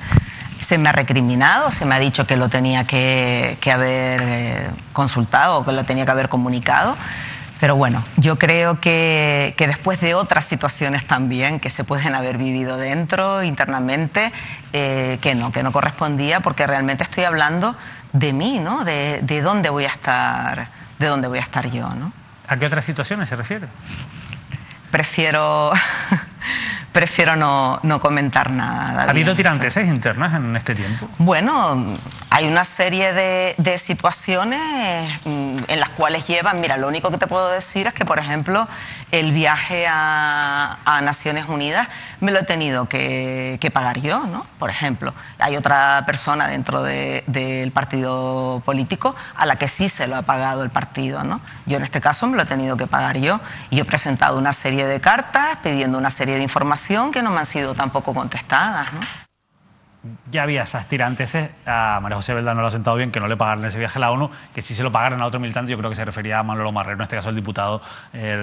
Se me ha recriminado, se me ha dicho que lo tenía que haber consultado o que lo tenía que haber comunicado. Pero bueno, yo creo que después de otras situaciones también que se pueden haber vivido dentro, internamente, que no correspondía, porque realmente estoy hablando de mí, ¿no? De dónde voy a estar, yo, ¿no? ¿A qué otras situaciones se refiere? prefiero no comentar nada, David. ¿Ha habido tiranteses internas en este tiempo? Bueno, hay una serie de situaciones en las cuales llevan... Mira, lo único que te puedo decir es que, por ejemplo, el viaje a Naciones Unidas me lo he tenido que pagar yo, ¿no? Por ejemplo, hay otra persona dentro del partido político a la que sí se lo ha pagado el partido, ¿no? Yo en este caso me lo he tenido que pagar yo y he presentado una serie de cartas pidiendo una serie de información que no me han sido tampoco contestadas, ¿no? Ya había esas tiranteses. A María José Belda no lo ha sentado bien que no le pagaran ese viaje a la ONU, que si se lo pagaran a otro militante. Yo creo que se refería a Manolo Marrero, en este caso el diputado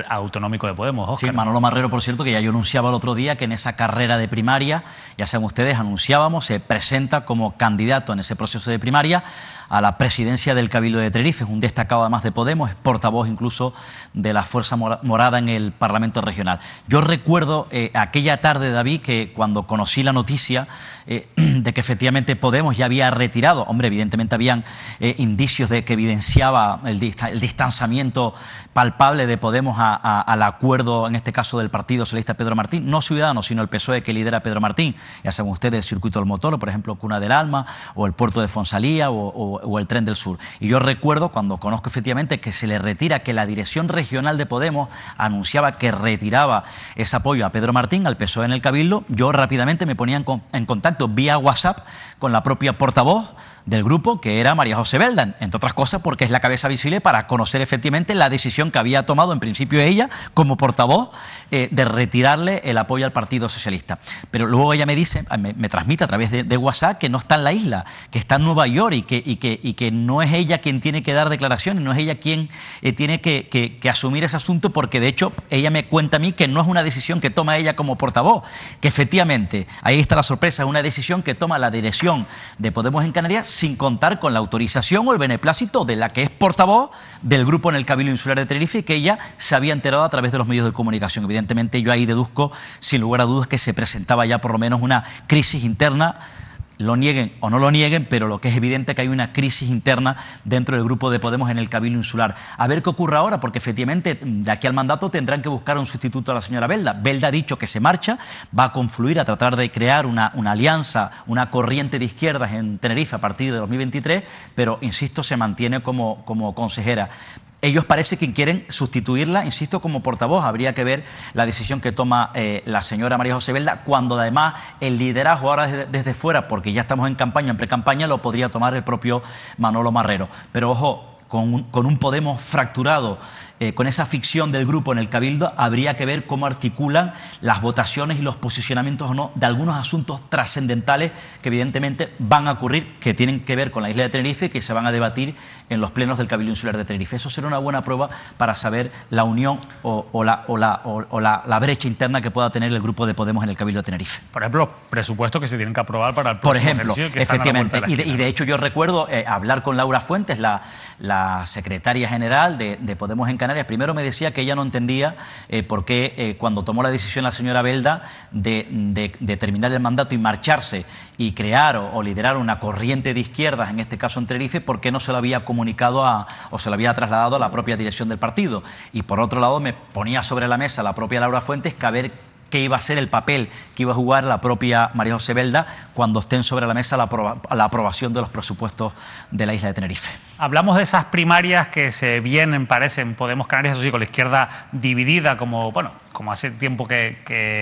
autonómico de Podemos. Óscar. Sí, Manolo Marrero, por cierto, que ya yo anunciaba el otro día que en esa carrera de primaria, ya saben ustedes, anunciábamos, se presenta como candidato en ese proceso de primaria a la presidencia del Cabildo de Tenerife. Es un destacado además de Podemos, es portavoz incluso de la Fuerza Morada en el Parlamento Regional. Yo recuerdo aquella tarde, David, que cuando conocí la noticia de que efectivamente Podemos ya había retirado, hombre, evidentemente habían indicios de que evidenciaba el distanciamiento palpable de Podemos al acuerdo, en este caso del Partido Socialista Pedro Martín, no Ciudadanos, sino el PSOE que lidera Pedro Martín. Ya saben ustedes, el circuito del Motoro, por ejemplo, Cuna del Alma, o el puerto de Fonsalía, o el Tren del Sur. Y yo recuerdo cuando conozco efectivamente que se le retira, que la dirección regional de Podemos anunciaba que retiraba ese apoyo a Pedro Martín, al PSOE en el Cabildo, yo rápidamente me ponía en contacto vía WhatsApp con la propia portavoz del grupo, que era María José Belda, entre otras cosas porque es la cabeza visible para conocer efectivamente la decisión que había tomado en principio ella como portavoz de retirarle el apoyo al Partido Socialista. Pero luego ella me dice, me transmite a través de WhatsApp que no está en la isla, que está en Nueva York y que no es ella quien tiene que dar declaraciones, no es ella quien tiene que asumir ese asunto, porque de hecho ella me cuenta a mí que no es una decisión que toma ella como portavoz, que efectivamente, ahí está la sorpresa, es una decisión que toma la dirección de Podemos en Canarias sin contar con la autorización o el beneplácito de la que es portavoz del grupo en el Cabildo Insular de Tenerife, que ella se había enterado a través de los medios de comunicación. Evidentemente yo ahí deduzco, sin lugar a dudas, que se presentaba ya por lo menos una crisis interna. Lo nieguen o no lo nieguen, pero lo que es evidente es que hay una crisis interna dentro del grupo de Podemos en el Cabildo Insular. A ver qué ocurre ahora, porque efectivamente de aquí al mandato tendrán que buscar un sustituto a la señora Belda. Belda ha dicho que se marcha, va a confluir a tratar de crear una alianza, una corriente de izquierdas en Tenerife a partir de 2023, pero, insisto, se mantiene como consejera. Ellos parece que quieren sustituirla, insisto, como portavoz. Habría que ver la decisión que toma la señora María José Belda, cuando además el liderazgo ahora desde fuera, porque ya estamos en campaña, en pre-campaña, lo podría tomar el propio Manolo Marrero. Pero ojo, con un Podemos fracturado, con esa ficción del grupo en el Cabildo, habría que ver cómo articulan las votaciones y los posicionamientos o no de algunos asuntos trascendentales que evidentemente van a ocurrir, que tienen que ver con la isla de Tenerife y que se van a debatir en los plenos del Cabildo Insular de Tenerife. Eso será una buena prueba para saber la unión o la brecha interna que pueda tener el grupo de Podemos en el Cabildo de Tenerife. Por ejemplo, presupuestos que se tienen que aprobar para el próximo ejercicio, que efectivamente. Y de hecho yo recuerdo hablar con Laura Fuentes, la secretaria general de Podemos en Canarias. Primero me decía que ella no entendía por qué cuando tomó la decisión la señora Belda de terminar el mandato y marcharse y crear o liderar una corriente de izquierdas, en este caso en Tenerife, por qué no se lo había comunicado o se lo había trasladado a la propia dirección del partido. Y por otro lado me ponía sobre la mesa la propia Laura Fuentes que a ver qué iba a ser el papel que iba a jugar la propia María José Belda cuando estén sobre la mesa la aprobación de los presupuestos de la isla de Tenerife. Hablamos de esas primarias que se vienen, parecen, Podemos Canarias, eso sí, con la izquierda dividida, como hace tiempo que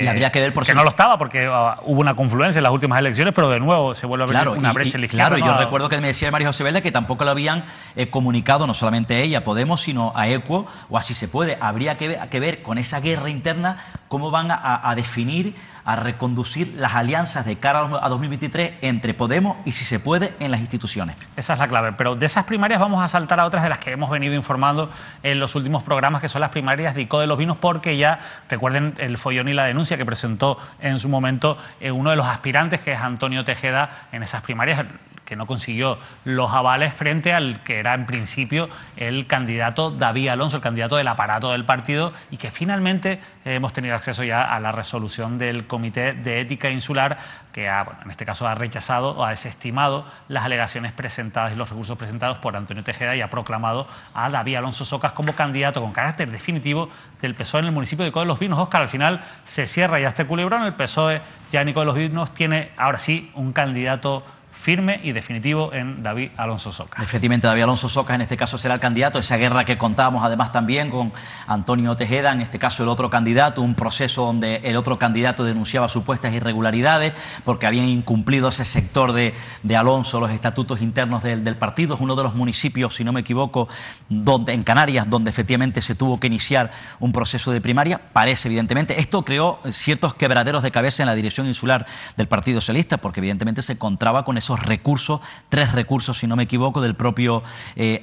habría que ver no lo estaba, porque hubo una confluencia en las últimas elecciones, pero de nuevo se vuelve a abrir una brecha en la izquierda. Claro, yo recuerdo que me decía María José Belda que tampoco lo habían comunicado, no solamente a ella, Podemos, sino a ECUO, o así se puede. Habría que ver con esa guerra interna cómo van a definir, a reconducir las alianzas de cara a 2023 entre Podemos y, si se puede, en las instituciones. Esa es la clave, pero de esas primarias vamos a saltar a otras de las que hemos venido informando en los últimos programas, que son las primarias de ICO de los Vinos, porque ya recuerden el follón y la denuncia que presentó en su momento uno de los aspirantes, que es Antonio Tejeda, en esas primarias, que no consiguió los avales frente al que era en principio el candidato David Alonso, el candidato del aparato del partido, y que finalmente hemos tenido acceso ya a la resolución del Comité de Ética Insular, que en este caso ha rechazado o ha desestimado las alegaciones presentadas y los recursos presentados por Antonio Tejeda y ha proclamado a David Alonso Socas como candidato con carácter definitivo del PSOE en el municipio de Coll de los Vinos. Óscar, al final se cierra ya este culebrón, el PSOE ya en Coll de los Vinos tiene ahora sí un candidato firme y definitivo en David Alonso Socas. Efectivamente, David Alonso Socas en este caso será el candidato. Esa guerra que contábamos además también con Antonio Tejeda, en este caso el otro candidato, un proceso donde el otro candidato denunciaba supuestas irregularidades porque habían incumplido ese sector de Alonso los estatutos internos del partido. Es uno de los municipios, si no me equivoco, en Canarias, donde efectivamente se tuvo que iniciar un proceso de primaria. Parece, evidentemente, esto creó ciertos quebraderos de cabeza en la dirección insular del Partido Socialista, porque evidentemente se encontraba con esos recursos, 3 recursos, si no me equivoco, del propio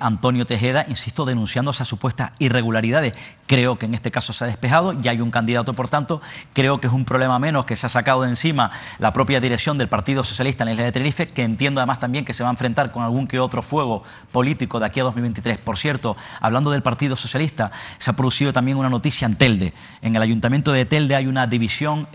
Antonio Tejeda, insisto, denunciando esas supuestas irregularidades. Creo que en este caso se ha despejado, ya hay un candidato, por tanto, creo que es un problema menos que se ha sacado de encima la propia dirección del Partido Socialista en la isla de Tenerife, que entiendo además también que se va a enfrentar con algún que otro fuego político de aquí a 2023. Por cierto, hablando del Partido Socialista, se ha producido también una noticia en Telde. En el Ayuntamiento de Telde hay una división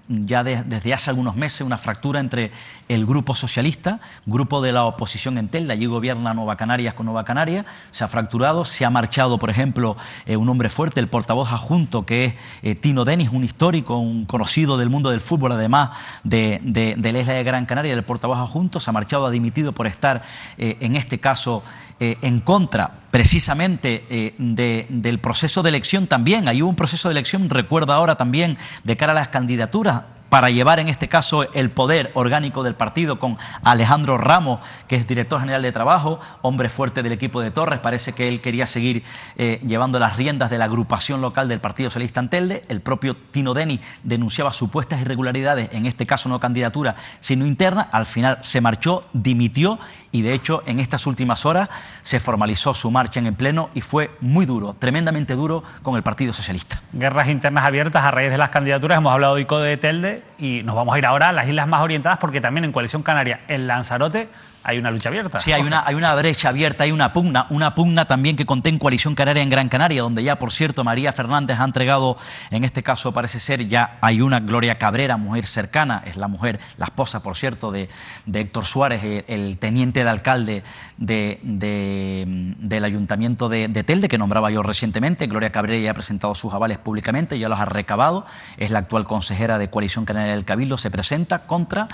ya desde hace algunos meses, una fractura entre el Grupo Socialista, grupo de la oposición en Telde. Allí gobierna Nueva Canarias con Nueva Canarias. Se ha fracturado, se ha marchado, por ejemplo, un hombre fuerte, el portavoz adjunto, que es Tino Denis, un histórico, un conocido del mundo del fútbol, además de la isla de Gran Canaria, del portavoz adjunto. Se ha marchado, ha dimitido por estar, en este caso, en contra precisamente del proceso de elección también. Ahí hubo un proceso de elección, recuerdo ahora también, de cara a las candidaturas, para llevar en este caso el poder orgánico del partido, con Alejandro Ramos, que es director general de trabajo, hombre fuerte del equipo de Torres. Parece que él quería seguir llevando las riendas de la agrupación local del Partido Socialista en Telde. El propio Tino Denis denunciaba supuestas irregularidades, en este caso no candidatura, sino interna. Al final se marchó, dimitió, y de hecho en estas últimas horas se formalizó su marcha en el Pleno y fue muy duro, tremendamente duro con el Partido Socialista. Guerras internas abiertas a raíz de las candidaturas. Hemos hablado de ICO de Telde y nos vamos a ir ahora a las islas más orientadas, porque también en Coalición Canaria, en Lanzarote, hay una lucha abierta. Sí, hay una brecha abierta, hay una pugna también que conté en Coalición Canaria en Gran Canaria, donde ya, por cierto, María Fernández ha entregado, en este caso parece ser, ya hay una Gloria Cabrera, mujer cercana, es la mujer, la esposa, por cierto, de Héctor Suárez, el teniente de alcalde del Ayuntamiento de Telde, que nombraba yo recientemente. Gloria Cabrera ya ha presentado sus avales públicamente, ya los ha recabado, es la actual consejera de Coalición Canaria del Cabildo. Se presenta contra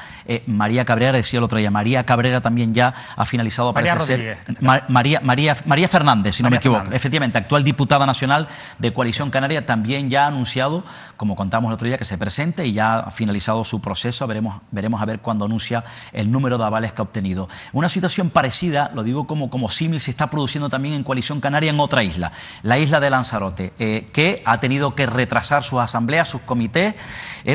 María Cabrera, decía el otro día, María Cabrera también ya ha finalizado, María Fernández, si no me equivoco. Fernández. Efectivamente, actual diputada nacional de Coalición Canaria, también ya ha anunciado, como contamos el otro día, que se presente, y ya ha finalizado su proceso. Veremos a ver cuándo anuncia el número de avales que ha obtenido. Una situación parecida, lo digo como símil, se está produciendo también en Coalición Canaria en otra isla, la isla de Lanzarote, que ha tenido que retrasar sus asambleas, sus comités,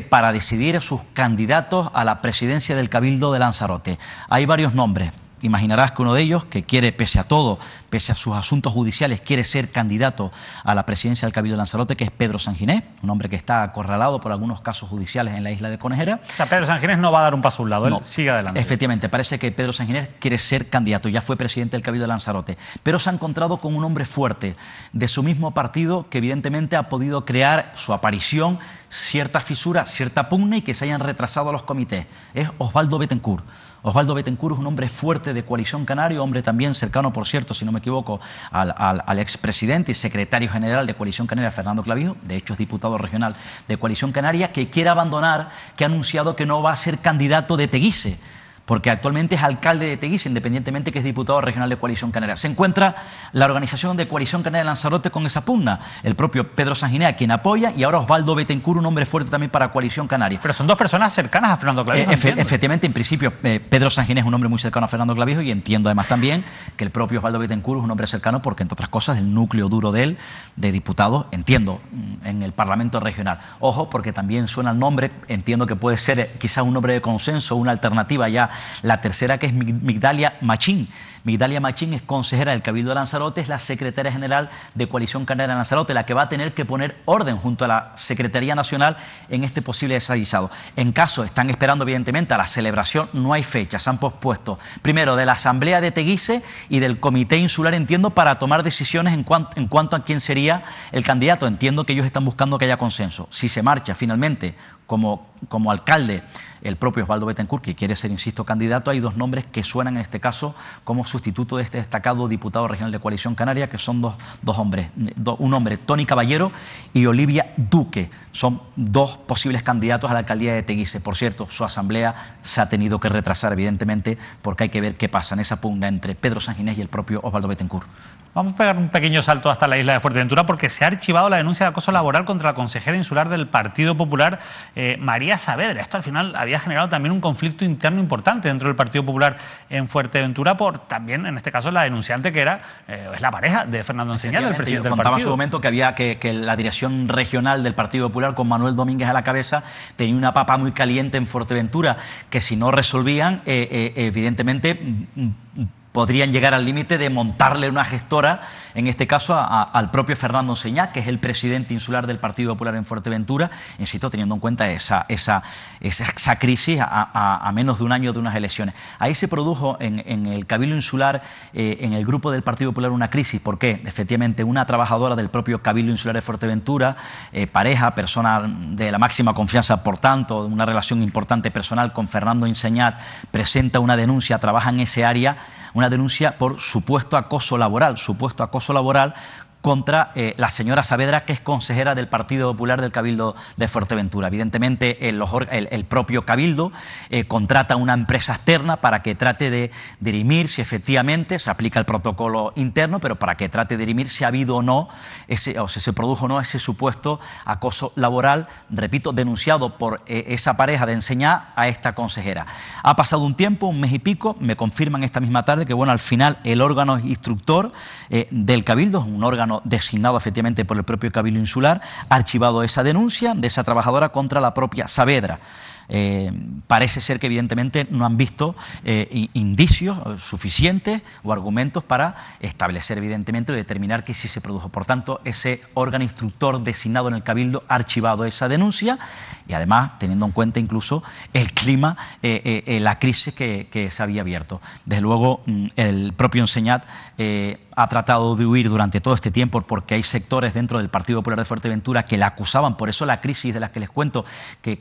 para decidir sus candidatos a la presidencia del Cabildo de Lanzarote. Hay varios nombres. Imaginarás que uno de ellos, que quiere, pese a todo, pese a sus asuntos judiciales, quiere ser candidato a la presidencia del Cabildo de Lanzarote, que es Pedro Sanginés, un hombre que está acorralado por algunos casos judiciales en la isla de Conejera. O sea, Pedro Sanginés no va a dar un paso a un lado, él sigue adelante. Efectivamente, parece que Pedro Sanginés quiere ser candidato, ya fue presidente del Cabildo de Lanzarote, pero se ha encontrado con un hombre fuerte de su mismo partido, que evidentemente ha podido crear su aparición cierta fisura, cierta pugna, y que se hayan retrasado los comités. Es Osvaldo Bettencourt. Osvaldo Bettencourt es un hombre fuerte de Coalición Canaria, hombre también cercano, por cierto, si no me equivoco, al expresidente y secretario general de Coalición Canaria, Fernando Clavijo. De hecho es diputado regional de Coalición Canaria, que quiere abandonar, que ha anunciado que no va a ser candidato de Teguise, porque actualmente es alcalde de Teguise, independientemente que es diputado regional de Coalición Canaria. Se encuentra la organización de Coalición Canaria de Lanzarote con esa pugna. El propio Pedro Sanginés, a quien apoya, y ahora Osvaldo Bettencourt, un hombre fuerte también para Coalición Canaria. Pero son dos personas cercanas a Fernando Clavijo. Efectivamente, en principio, Pedro Sanginés es un hombre muy cercano a Fernando Clavijo, y entiendo además también que el propio Osvaldo Bettencourt es un hombre cercano, porque entre otras cosas el núcleo duro de él, de diputados, entiendo, en el Parlamento regional. Ojo, porque también suena el nombre, entiendo que puede ser quizás un nombre de consenso, una alternativa ya, la tercera, que es Migdalia Machín. Migdalia Machín es consejera del Cabildo de Lanzarote, es la secretaria general de Coalición Canaria de Lanzarote, la que va a tener que poner orden junto a la Secretaría Nacional en este posible desaguisado. En caso, están esperando evidentemente a la celebración, no hay fecha, se han pospuesto primero de la Asamblea de Teguise y del Comité Insular, entiendo, para tomar decisiones en cuanto a quién sería el candidato. Entiendo que ellos están buscando que haya consenso. Si se marcha finalmente como alcalde el propio Osvaldo Bettencourt, que quiere ser, insisto, candidato, hay dos nombres que suenan en este caso como sustituto de este destacado diputado regional de Coalición Canaria, que son dos hombres, un hombre, Tony Caballero, y Olivia Duque. Son dos posibles candidatos a la alcaldía de Teguise. Por cierto, su asamblea se ha tenido que retrasar, evidentemente, porque hay que ver qué pasa en esa pugna entre Pedro Sanginés y el propio Osvaldo Bettencourt. Vamos a pegar un pequeño salto hasta la isla de Fuerteventura, porque se ha archivado la denuncia de acoso laboral contra la consejera insular del Partido Popular, María Saavedra. Esto al final había generado también un conflicto interno importante dentro del Partido Popular en Fuerteventura, por también, en este caso, la denunciante que es la pareja de Fernando Enseñat, del presidente del partido. Contaba en su momento que había que la dirección regional del Partido Popular, con Manuel Domínguez a la cabeza, tenía una papa muy caliente en Fuerteventura, que si no resolvían, evidentemente podrían llegar al límite de montarle una gestora, en este caso al propio Fernando Enseñat, que es el presidente insular del Partido Popular en Fuerteventura, insisto, teniendo en cuenta esa crisis a menos de un año de unas elecciones. Ahí se produjo en el Cabildo Insular, en el grupo del Partido Popular, una crisis. ¿Por qué? Efectivamente, una trabajadora del propio Cabildo Insular de Fuerteventura, pareja, persona de la máxima confianza, por tanto, de una relación importante personal con Fernando Enseñat, presenta una denuncia, trabaja en ese área, una denuncia por supuesto acoso laboral contra la señora Saavedra, que es consejera del Partido Popular del Cabildo de Fuerteventura. Evidentemente, el propio Cabildo contrata a una empresa externa para que trate de dirimir si efectivamente se aplica el protocolo interno, pero para que trate de dirimir si ha habido o no, o si se produjo o no ese supuesto acoso laboral, repito, denunciado por esa pareja de Enseñat a esta consejera. Ha pasado un tiempo, un mes y pico, me confirman esta misma tarde que, bueno, al final el órgano instructor del Cabildo, es un órgano designado efectivamente por el propio Cabildo Insular, ha archivado esa denuncia de esa trabajadora contra la propia Saavedra. Parece ser que evidentemente no han visto indicios suficientes o argumentos para establecer evidentemente o determinar que sí se produjo. Por tanto, ese órgano instructor designado en el Cabildo ha archivado esa denuncia y además teniendo en cuenta incluso el clima, la crisis que se había abierto. Desde luego el propio Enseñat ha tratado de huir durante todo este tiempo, porque hay sectores dentro del Partido Popular de Fuerteventura que la acusaban. Por eso la crisis de la que les cuento, que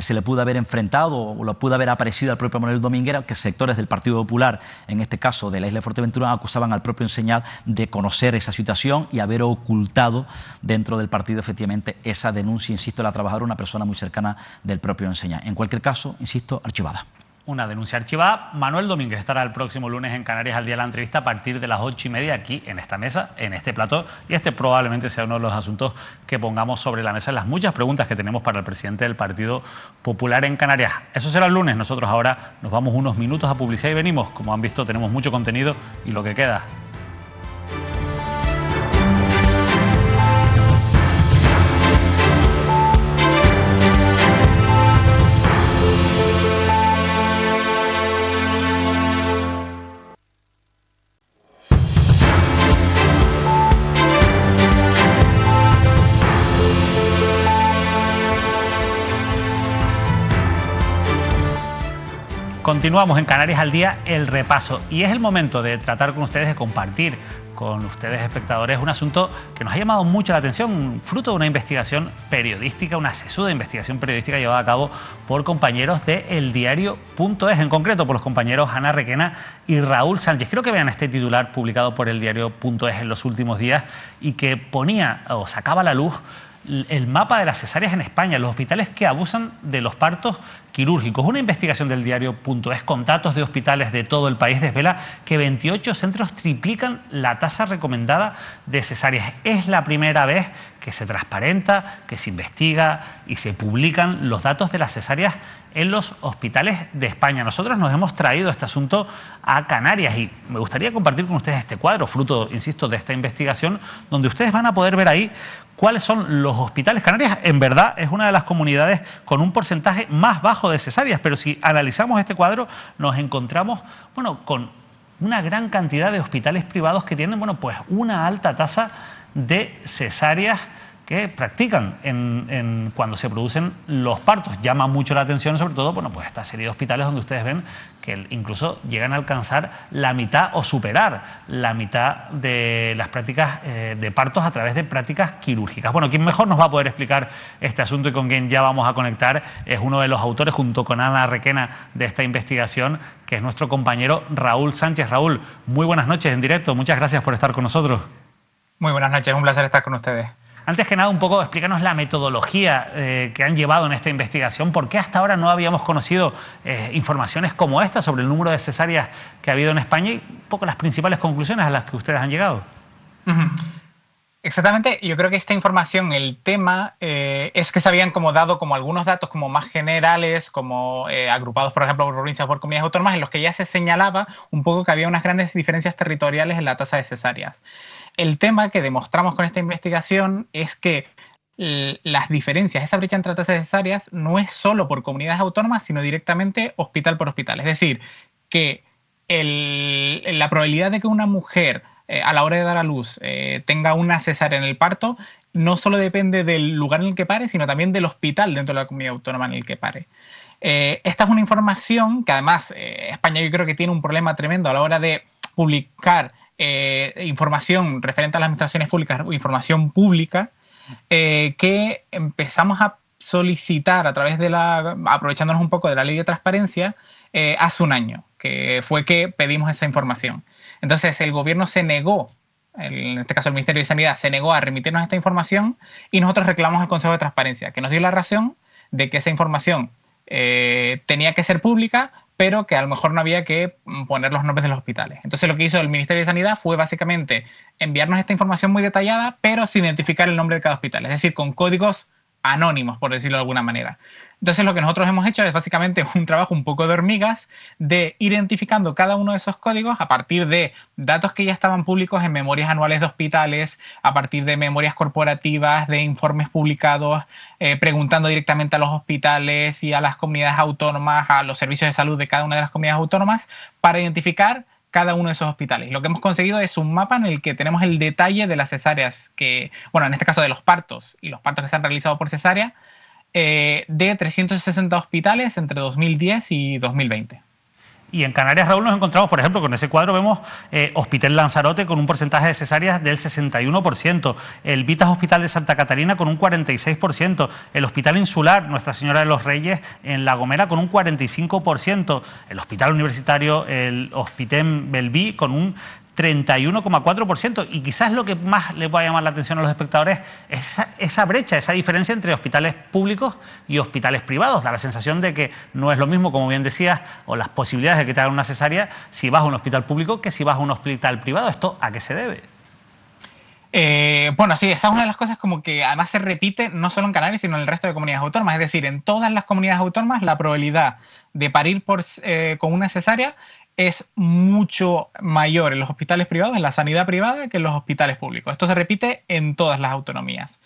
se le pudo haber enfrentado o lo pudo haber aparecido al propio Manuel Domínguez, que sectores del Partido Popular, en este caso de la isla de Fuerteventura, acusaban al propio Enseñat de conocer esa situación y haber ocultado dentro del partido efectivamente esa denuncia, insisto, la trabajadora, una persona muy cercana del propio Enseñat. En cualquier caso, insisto, archivada. Una denuncia archivada. Manuel Domínguez estará el próximo lunes en Canarias al día de la entrevista a partir de las 8:30 aquí en esta mesa, en este plató, y este probablemente sea uno de los asuntos que pongamos sobre la mesa en las muchas preguntas que tenemos para el presidente del Partido Popular en Canarias. Eso será el lunes. Nosotros ahora nos vamos unos minutos a publicidad y venimos. Como han visto, tenemos mucho contenido y lo que queda. Continuamos en Canarias al Día, el repaso. Y es el momento de tratar con ustedes, de compartir con ustedes, espectadores, un asunto que nos ha llamado mucho la atención, fruto de una investigación periodística, una sesuda investigación periodística llevada a cabo por compañeros de eldiario.es, en concreto por los compañeros Ana Requena y Raúl Sánchez. Creo que vean este titular publicado por eldiario.es en los últimos días y que ponía o sacaba a la luz el mapa de las cesáreas en España, los hospitales que abusan de los partos quirúrgicos. Una investigación del diario.es con datos de hospitales de todo el país desvela que 28 centros triplican la tasa recomendada de cesáreas. Es la primera vez que se transparenta, que se investiga y se publican los datos de las cesáreas en los hospitales de España. Nosotros nos hemos traído este asunto a Canarias y me gustaría compartir con ustedes este cuadro, fruto, insisto, de esta investigación, donde ustedes van a poder ver ahí cuáles son los hospitales. Canarias, en verdad, es una de las comunidades con un porcentaje más bajo de cesáreas, pero si analizamos este cuadro nos encontramos, bueno, con una gran cantidad de hospitales privados que tienen, bueno, pues una alta tasa de cesáreas que practican cuando se producen los partos. Llama mucho la atención, sobre todo, bueno, pues esta serie de hospitales donde ustedes ven que incluso llegan a alcanzar la mitad o superar la mitad de las prácticas de partos a través de prácticas quirúrgicas. Bueno, quien mejor nos va a poder explicar este asunto y con quien ya vamos a conectar es uno de los autores, junto con Ana Requena, de esta investigación, que es nuestro compañero Raúl Sánchez. Raúl, muy buenas noches en directo. Muchas gracias por estar con nosotros. Muy buenas noches, un placer estar con ustedes. Antes que nada, un poco explícanos la metodología que han llevado en esta investigación. ¿Por qué hasta ahora no habíamos conocido informaciones como esta sobre el número de cesáreas que ha habido en España y un poco las principales conclusiones a las que ustedes han llegado? Exactamente, yo creo que esta información, el tema es que se habían como dado como algunos datos como más generales, como agrupados por ejemplo por provincias o por comunidades autónomas, en los que ya se señalaba un poco que había unas grandes diferencias territoriales en la tasa de cesáreas. El tema que demostramos con esta investigación es que las diferencias, esa brecha entre tasas de cesáreas no es solo por comunidades autónomas, sino directamente hospital por hospital. Es decir, que la probabilidad de que una mujer a la hora de dar a luz tenga una cesárea en el parto no solo depende del lugar en el que pare, sino también del hospital dentro de la comunidad autónoma en el que pare. Esta es una información que además España yo creo que tiene un problema tremendo a la hora de publicar información referente a las administraciones públicas o información pública que empezamos a solicitar a través de aprovechándonos un poco de la ley de transparencia hace un año, que fue que pedimos esa información. Entonces el gobierno se negó, en este caso el Ministerio de Sanidad, se negó a remitirnos esta información y nosotros reclamamos al Consejo de Transparencia, que nos dio la razón de que esa información tenía que ser pública, pero que a lo mejor no había que poner los nombres de los hospitales. Entonces lo que hizo el Ministerio de Sanidad fue básicamente enviarnos esta información muy detallada, pero sin identificar el nombre de cada hospital, es decir, con códigos anónimos, por decirlo de alguna manera. Entonces lo que nosotros hemos hecho es básicamente un trabajo un poco de hormigas de identificando cada uno de esos códigos a partir de datos que ya estaban públicos en memorias anuales de hospitales, a partir de memorias corporativas, de informes publicados, preguntando directamente a los hospitales y a las comunidades autónomas, a los servicios de salud de cada una de las comunidades autónomas, para identificar cada uno de esos hospitales. Lo que hemos conseguido es un mapa en el que tenemos el detalle de las cesáreas que, bueno, en este caso de los partos y los partos que se han realizado por cesárea, de 360 hospitales entre 2010 y 2020. Y en Canarias, Raúl, nos encontramos, por ejemplo, con ese cuadro vemos Hospital Lanzarote con un porcentaje de cesáreas del 61%, el Vitas Hospital de Santa Catarina con un 46%, el Hospital Insular Nuestra Señora de los Reyes en La Gomera con un 45%, el Hospital Universitario, el Hospitem Belví con un 31,4%. Y quizás lo que más les va a llamar la atención a los espectadores es esa brecha, esa diferencia entre hospitales públicos y hospitales privados. Da la sensación de que no es lo mismo, como bien decías, o las posibilidades de que te hagan una cesárea si vas a un hospital público que si vas a un hospital privado. ¿Esto a qué se debe? Bueno, sí, esa es una de las cosas como que además se repite no solo en Canarias, sino en el resto de comunidades autónomas. Es decir, en todas las comunidades autónomas la probabilidad de parir con una cesárea es mucho mayor en los hospitales privados, en la sanidad privada, que en los hospitales públicos. Esto se repite en todas las autonomías.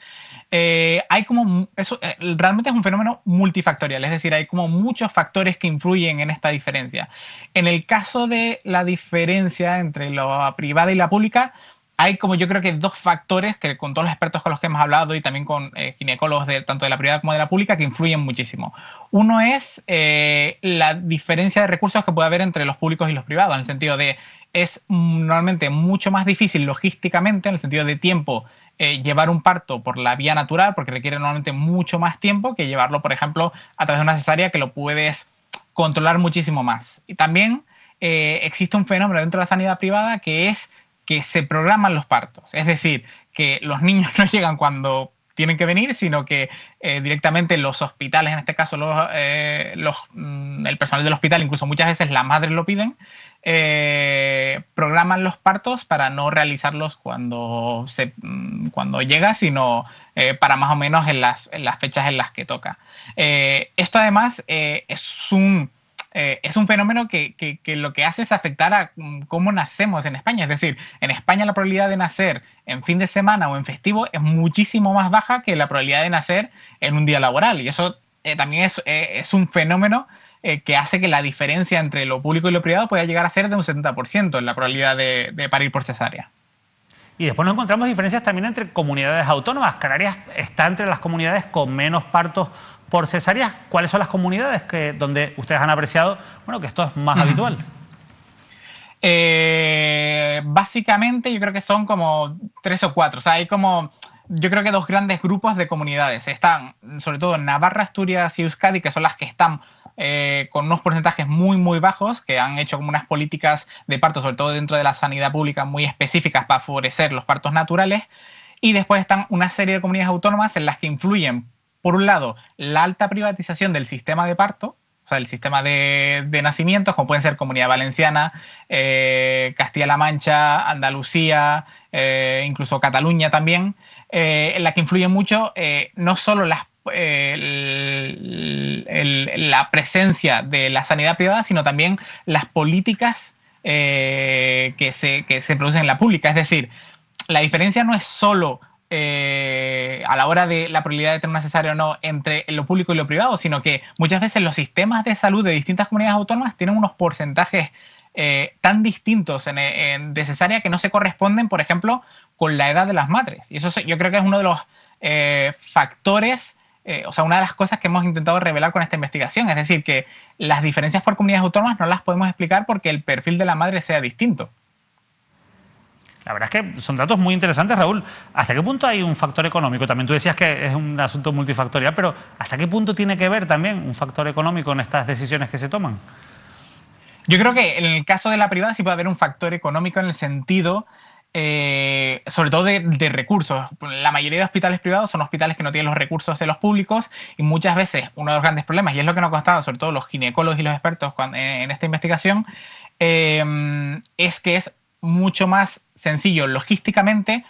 Realmente es un fenómeno multifactorial, es decir, hay como muchos factores que influyen en esta diferencia. En el caso de la diferencia entre la privada y la pública, hay como yo creo que dos factores que con todos los expertos con los que hemos hablado y también con ginecólogos tanto de la privada como de la pública que influyen muchísimo. Uno es la diferencia de recursos que puede haber entre los públicos y los privados, en el sentido de es normalmente mucho más difícil logísticamente, en el sentido de tiempo, llevar un parto por la vía natural, porque requiere normalmente mucho más tiempo que llevarlo, por ejemplo, a través de una cesárea que lo puedes controlar muchísimo más. Y también existe un fenómeno dentro de la sanidad privada que es que se programan los partos. Es decir, que los niños no llegan cuando tienen que venir, sino que directamente los hospitales, en este caso el personal del hospital, incluso muchas veces las madres lo piden, programan los partos para no realizarlos cuando llega, sino para más o menos en las fechas en las que toca. Esto además es un fenómeno que lo que hace es afectar a cómo nacemos en España. Es decir, en España la probabilidad de nacer en fin de semana o en festivo es muchísimo más baja que la probabilidad de nacer en un día laboral. Y eso también es un fenómeno que hace que la diferencia entre lo público y lo privado pueda llegar a ser de un 70% en la probabilidad de parir por cesárea. Y después nos encontramos diferencias también entre comunidades autónomas. Canarias está entre las comunidades con menos partos por cesáreas. ¿Cuáles son las comunidades donde ustedes han apreciado que esto es más habitual? Básicamente yo creo que son como 3 o 4. O sea, hay como, yo creo que 2 grandes grupos de comunidades. Están sobre todo Navarra, Asturias y Euskadi, que son las que están con unos porcentajes muy, muy bajos, que han hecho como unas políticas de parto, sobre todo dentro de la sanidad pública, muy específicas para favorecer los partos naturales. Y después están una serie de comunidades autónomas en las que influyen, por un lado, la alta privatización del sistema de parto, o sea, el sistema de nacimientos, como pueden ser Comunidad Valenciana, Castilla-La Mancha, Andalucía, incluso Cataluña también, en la que influyen mucho no solo la presencia de la sanidad privada, sino también las políticas que se producen en la pública. Es decir, la diferencia no es solo a la hora de la probabilidad de tener una cesárea o no entre lo público y lo privado, sino que muchas veces los sistemas de salud de distintas comunidades autónomas tienen unos porcentajes tan distintos de cesárea que no se corresponden, por ejemplo, con la edad de las madres. Y eso yo creo que es uno de los factores, o sea, una de las cosas que hemos intentado revelar con esta investigación. Es decir, que las diferencias por comunidades autónomas no las podemos explicar porque el perfil de la madre sea distinto. La verdad es que son datos muy interesantes, Raúl. ¿Hasta qué punto hay un factor económico? También tú decías que es un asunto multifactorial, pero ¿hasta qué punto tiene que ver también un factor económico en estas decisiones que se toman? Yo creo que en el caso de la privada sí puede haber un factor económico en el sentido, sobre todo de recursos. La mayoría de hospitales privados son hospitales que no tienen los recursos de los públicos y muchas veces uno de los grandes problemas, y es lo que nos ha costado sobre todo los ginecólogos y los expertos en esta investigación, es que es mucho más sencillo logísticamente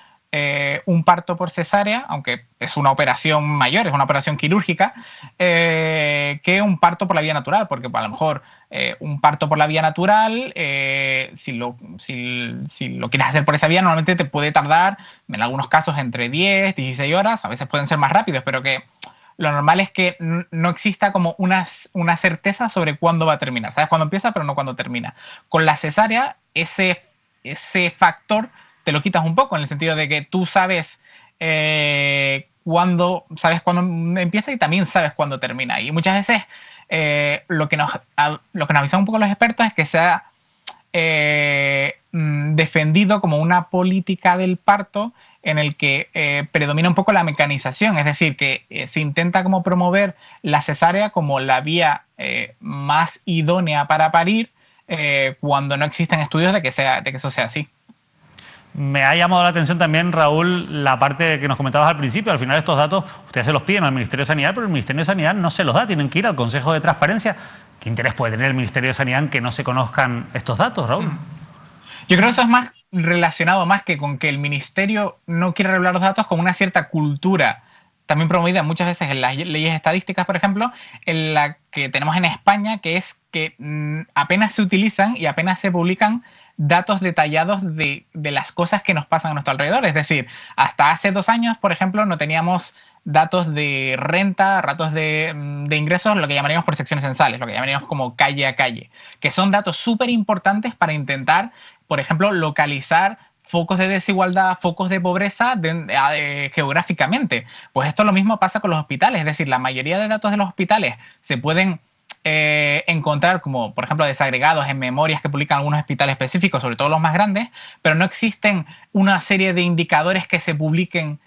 un parto por cesárea, aunque es una operación mayor, es una operación quirúrgica, que un parto por la vía natural, porque a lo mejor un parto por la vía natural, si lo quieres hacer por esa vía, normalmente te puede tardar, en algunos casos, entre 10, 16 horas, a veces pueden ser más rápidos, pero que lo normal es que no exista como una certeza sobre cuándo va a terminar. Sabes cuándo empieza, pero no cuándo termina. Con la cesárea, ese factor te lo quitas un poco, en el sentido de que tú sabes cuándo empieza y también sabes cuándo termina. Y muchas veces lo que nos avisan un poco los expertos es que se ha defendido como una política del parto en el que predomina un poco la mecanización, es decir, que se intenta como promover la cesárea como la vía más idónea para parir, cuando no existen estudios de que eso sea así. Me ha llamado la atención también, Raúl, la parte que nos comentabas al principio. Al final estos datos ustedes se los piden al Ministerio de Sanidad, pero el Ministerio de Sanidad no se los da, tienen que ir al Consejo de Transparencia. ¿Qué interés puede tener el Ministerio de Sanidad en que no se conozcan estos datos, Raúl? Yo creo que eso es más relacionado más que con que el Ministerio no quiere revelar los datos, con una cierta cultura también promovida muchas veces en las leyes estadísticas, por ejemplo, en la que tenemos en España, que es que apenas se utilizan y apenas se publican datos detallados de las cosas que nos pasan a nuestro alrededor. Es decir, hasta hace 2 años, por ejemplo, no teníamos datos de renta, datos de ingresos, lo que llamaríamos por secciones censales, lo que llamaríamos como calle a calle, que son datos súper importantes para intentar, por ejemplo, localizar focos de desigualdad, focos de pobreza geográficamente. Pues esto lo mismo pasa con los hospitales, es decir, la mayoría de datos de los hospitales se pueden encontrar como, por ejemplo, desagregados en memorias que publican algunos hospitales específicos, sobre todo los más grandes, pero no existen una serie de indicadores que se publiquen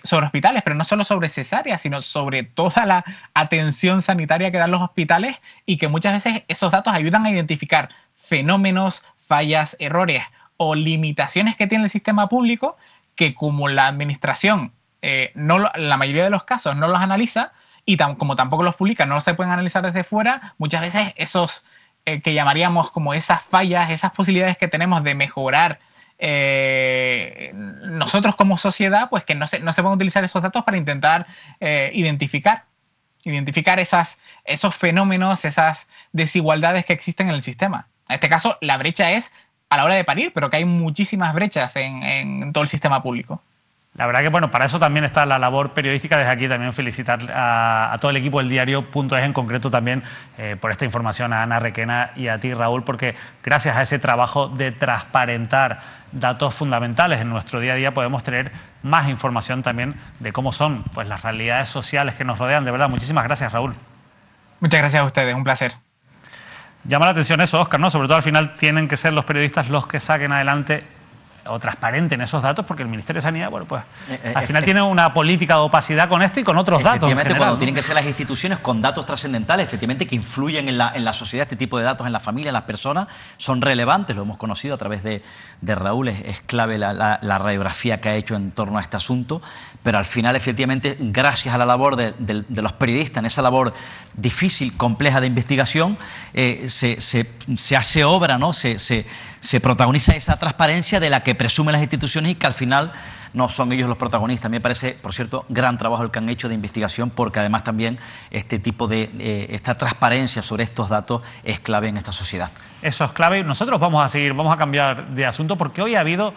sobre hospitales, pero no solo sobre cesáreas, sino sobre toda la atención sanitaria que dan los hospitales, y que muchas veces esos datos ayudan a identificar fenómenos, fallas, errores o limitaciones que tiene el sistema público, que como la administración la mayoría de los casos no los analiza, y como tampoco los publica, no se pueden analizar desde fuera, muchas veces esos que llamaríamos como esas fallas, esas posibilidades que tenemos de mejorar nosotros como sociedad, pues que no se pueden utilizar esos datos para intentar identificar esos fenómenos, esas desigualdades que existen en el sistema. En este caso, la brecha es a la hora de parir, pero que hay muchísimas brechas en todo el sistema público. La verdad que, bueno, para eso también está la labor periodística. Desde aquí también felicitar a todo el equipo del diario.es, en concreto también por esta información, a Ana Requena y a ti, Raúl, porque gracias a ese trabajo de transparentar datos fundamentales en nuestro día a día podemos tener más información también de cómo son pues las realidades sociales que nos rodean. De verdad, muchísimas gracias, Raúl. Muchas gracias a ustedes, un placer. Llama la atención eso, Óscar, ¿no? Sobre todo al final tienen que ser los periodistas los que saquen adelante o transparenten esos datos, porque el Ministerio de Sanidad, bueno, pues al final tiene una política de opacidad con esto y con otros datos. Efectivamente, cuando tienen que ser las instituciones con datos trascendentales, efectivamente, que influyen en la sociedad, este tipo de datos en la familia, en las personas, son relevantes, lo hemos conocido a través de Raúl, es clave la radiografía que ha hecho en torno a este asunto, pero al final, efectivamente, gracias a la labor de los periodistas, en esa labor difícil, compleja de investigación, se hace obra, ¿no? Se protagoniza esa transparencia de la que presumen las instituciones y que al final no son ellos los protagonistas. A mí me parece, por cierto, gran trabajo el que han hecho de investigación, porque además también este tipo de esta transparencia sobre estos datos es clave en esta sociedad. Eso es clave. Nosotros vamos a cambiar de asunto, porque hoy ha habido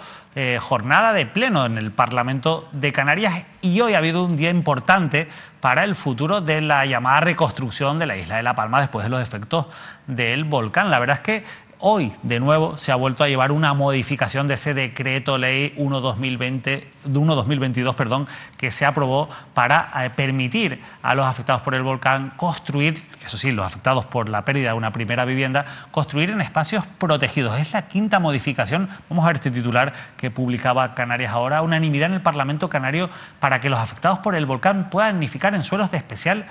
jornada de pleno en el Parlamento de Canarias y hoy ha habido un día importante para el futuro de la llamada reconstrucción de la isla de La Palma después de los efectos del volcán. La verdad es que hoy, de nuevo, se ha vuelto a llevar una modificación de ese decreto ley 1/2022, que se aprobó para permitir a los afectados por el volcán construir, eso sí, los afectados por la pérdida de una primera vivienda, construir en espacios protegidos. Es la quinta modificación. Vamos a ver este titular que publicaba Canarias Ahora: unanimidad en el Parlamento canario para que los afectados por el volcán puedan nidificar en suelos de especial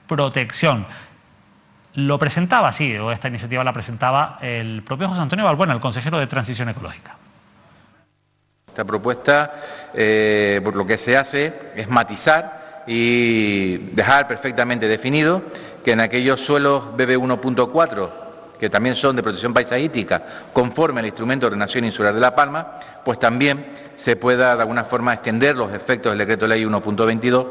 protección. Lo presentaba, sí, o esta iniciativa la presentaba el propio José Antonio Balbuena, el consejero de Transición Ecológica. Esta propuesta, por lo que se hace, es matizar y dejar perfectamente definido que en aquellos suelos BB 1.4, que también son de protección paisajística, conforme al Instrumento de Ordenación Insular de La Palma, pues también se pueda de alguna forma extender los efectos del decreto ley 1/22,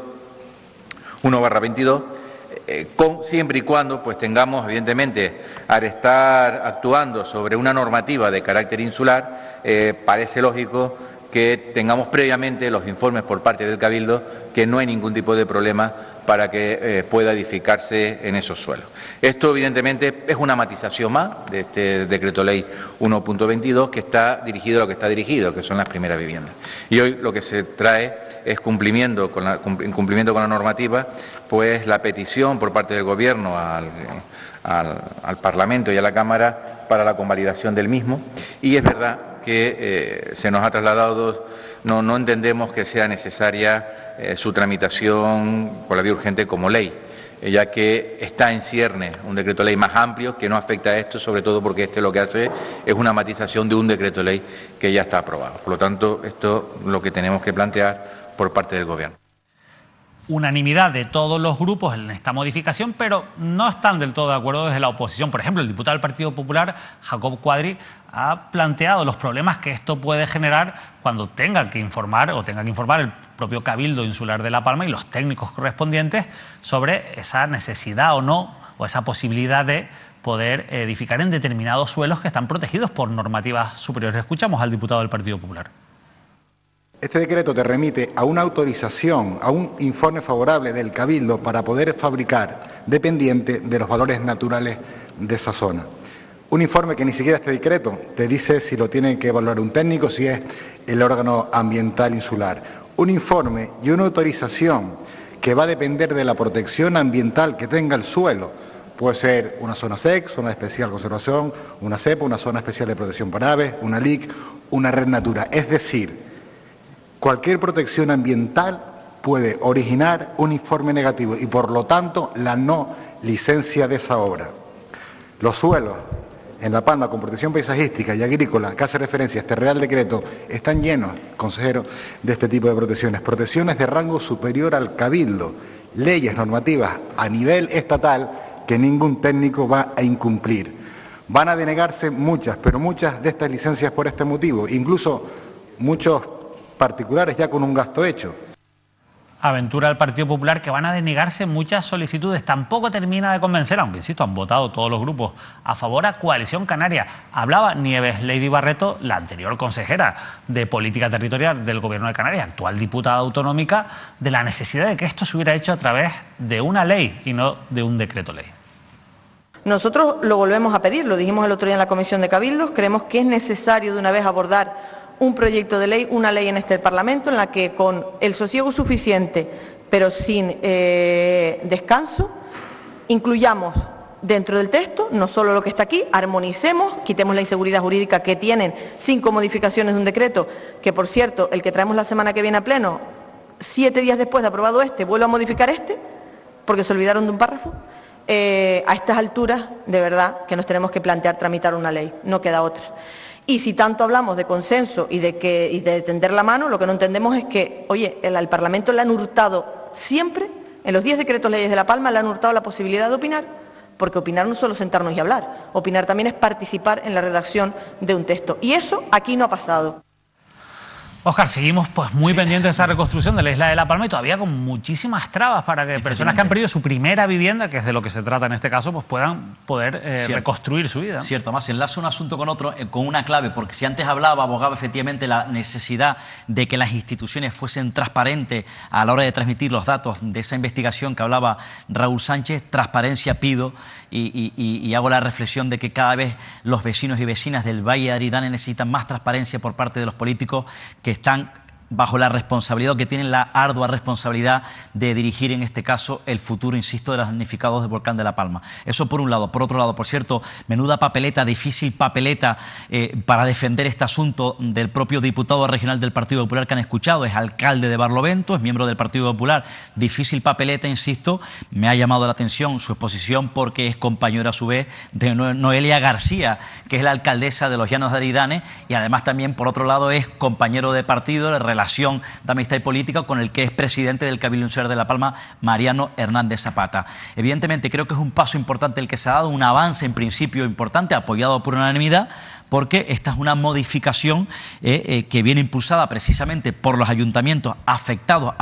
siempre y cuando pues tengamos, evidentemente, al estar actuando sobre una normativa de carácter insular, parece lógico que tengamos previamente los informes por parte del Cabildo que no hay ningún tipo de problema para que pueda edificarse en esos suelos. Esto, evidentemente, es una matización más de este decreto ley 1.22 que está dirigido a lo que está dirigido, que son las primeras viviendas. Y hoy lo que se trae es, en cumplimiento con la normativa, pues la petición por parte del Gobierno al Parlamento y a la Cámara para la convalidación del mismo. Y es verdad que se nos ha trasladado, no entendemos que sea necesaria su tramitación por la vía urgente como ley, ya que está en cierne un decreto ley más amplio que no afecta a esto, sobre todo porque este lo que hace es una matización de un decreto ley que ya está aprobado. Por lo tanto, esto es lo que tenemos que plantear por parte del Gobierno. Unanimidad de todos los grupos en esta modificación, pero no están del todo de acuerdo desde la oposición. Por ejemplo, el diputado del Partido Popular, Jacob Cuadri, ha planteado los problemas que esto puede generar cuando tenga que informar el propio Cabildo Insular de La Palma y los técnicos correspondientes sobre esa necesidad o no, o esa posibilidad de poder edificar en determinados suelos que están protegidos por normativas superiores. Escuchamos al diputado del Partido Popular. Este decreto te remite a una autorización, a un informe favorable del Cabildo para poder fabricar dependiente de los valores naturales de esa zona. Un informe que ni siquiera este decreto te dice si lo tiene que evaluar un técnico, si es el órgano ambiental insular. Un informe y una autorización que va a depender de la protección ambiental que tenga el suelo. Puede ser una zona SEC, zona de especial conservación, una CEPA, una zona especial de protección para aves, una LIC, una red natura. Es decir, cualquier protección ambiental puede originar un informe negativo y, por lo tanto, la no licencia de esa obra. Los suelos en La Palma con protección paisajística y agrícola, que hace referencia a este Real Decreto, están llenos, consejero, de este tipo de protecciones. Protecciones de rango superior al Cabildo, leyes normativas a nivel estatal que ningún técnico va a incumplir. Van a denegarse muchas, pero muchas de estas licencias por este motivo, incluso muchos particulares ya con un gasto hecho. aventura del Partido Popular, que van a denegarse muchas solicitudes. Tampoco termina de convencer, aunque insisto, han votado todos los grupos a favor a Coalición Canaria. Hablaba Nieves Lady Barreto, la anterior consejera de Política Territorial del Gobierno de Canarias, actual diputada autonómica, de la necesidad de que esto se hubiera hecho a través de una ley y no de un decreto ley. Nosotros lo volvemos a pedir, lo dijimos el otro día en la Comisión de Cabildos, creemos que es necesario de una vez abordar un proyecto de ley, una ley en este Parlamento, en la que con el sosiego suficiente, pero sin descanso, incluyamos dentro del texto no solo lo que está aquí, armonicemos, quitemos la inseguridad jurídica que tienen 5 modificaciones de un decreto, que por cierto, el que traemos la semana que viene a pleno, 7 días después de aprobado vuelve a modificar porque se olvidaron de un párrafo. A estas alturas, de verdad, que nos tenemos que plantear tramitar una ley, no queda otra. Y si tanto hablamos de consenso y de tender la mano, lo que no entendemos es que, oye, al Parlamento le han hurtado siempre, en los 10 decretos leyes de La Palma, le han hurtado la posibilidad de opinar, porque opinar no es solo sentarnos y hablar, opinar también es participar en la redacción de un texto. Y eso aquí no ha pasado. Óscar, seguimos pues muy pendientes de esa reconstrucción de la isla de La Palma y todavía con muchísimas trabas para que personas que han perdido su primera vivienda, que es de lo que se trata en este caso, pues puedan reconstruir su vida. Cierto, más enlaza un asunto con otro con una clave, porque si antes abogaba efectivamente la necesidad de que las instituciones fuesen transparentes a la hora de transmitir los datos de esa investigación que hablaba Raúl Sánchez, transparencia pido y hago la reflexión de que cada vez los vecinos y vecinas del Valle de Aridane necesitan más transparencia por parte de los políticos que están bajo la responsabilidad, o que tienen la ardua responsabilidad de dirigir en este caso el futuro, insisto, de los damnificados del volcán de La Palma. Eso por un lado. Por otro lado, por cierto, menuda papeleta, difícil papeleta para defender este asunto del propio diputado regional del Partido Popular que han escuchado. Es alcalde de Barlovento, es miembro del Partido Popular. Difícil papeleta, insisto. Me ha llamado la atención su exposición porque es compañera a su vez de Noelia García, que es la alcaldesa de los Llanos de Aridane, y además también, por otro lado, es compañero de partido, de relación de amistad y política con el que es presidente del Cabildo Insular de La Palma, Mariano Hernández Zapata. Evidentemente creo que es un paso importante el que se ha dado, un avance en principio importante, apoyado por unanimidad, porque esta es una modificación que viene impulsada precisamente por los ayuntamientos afectados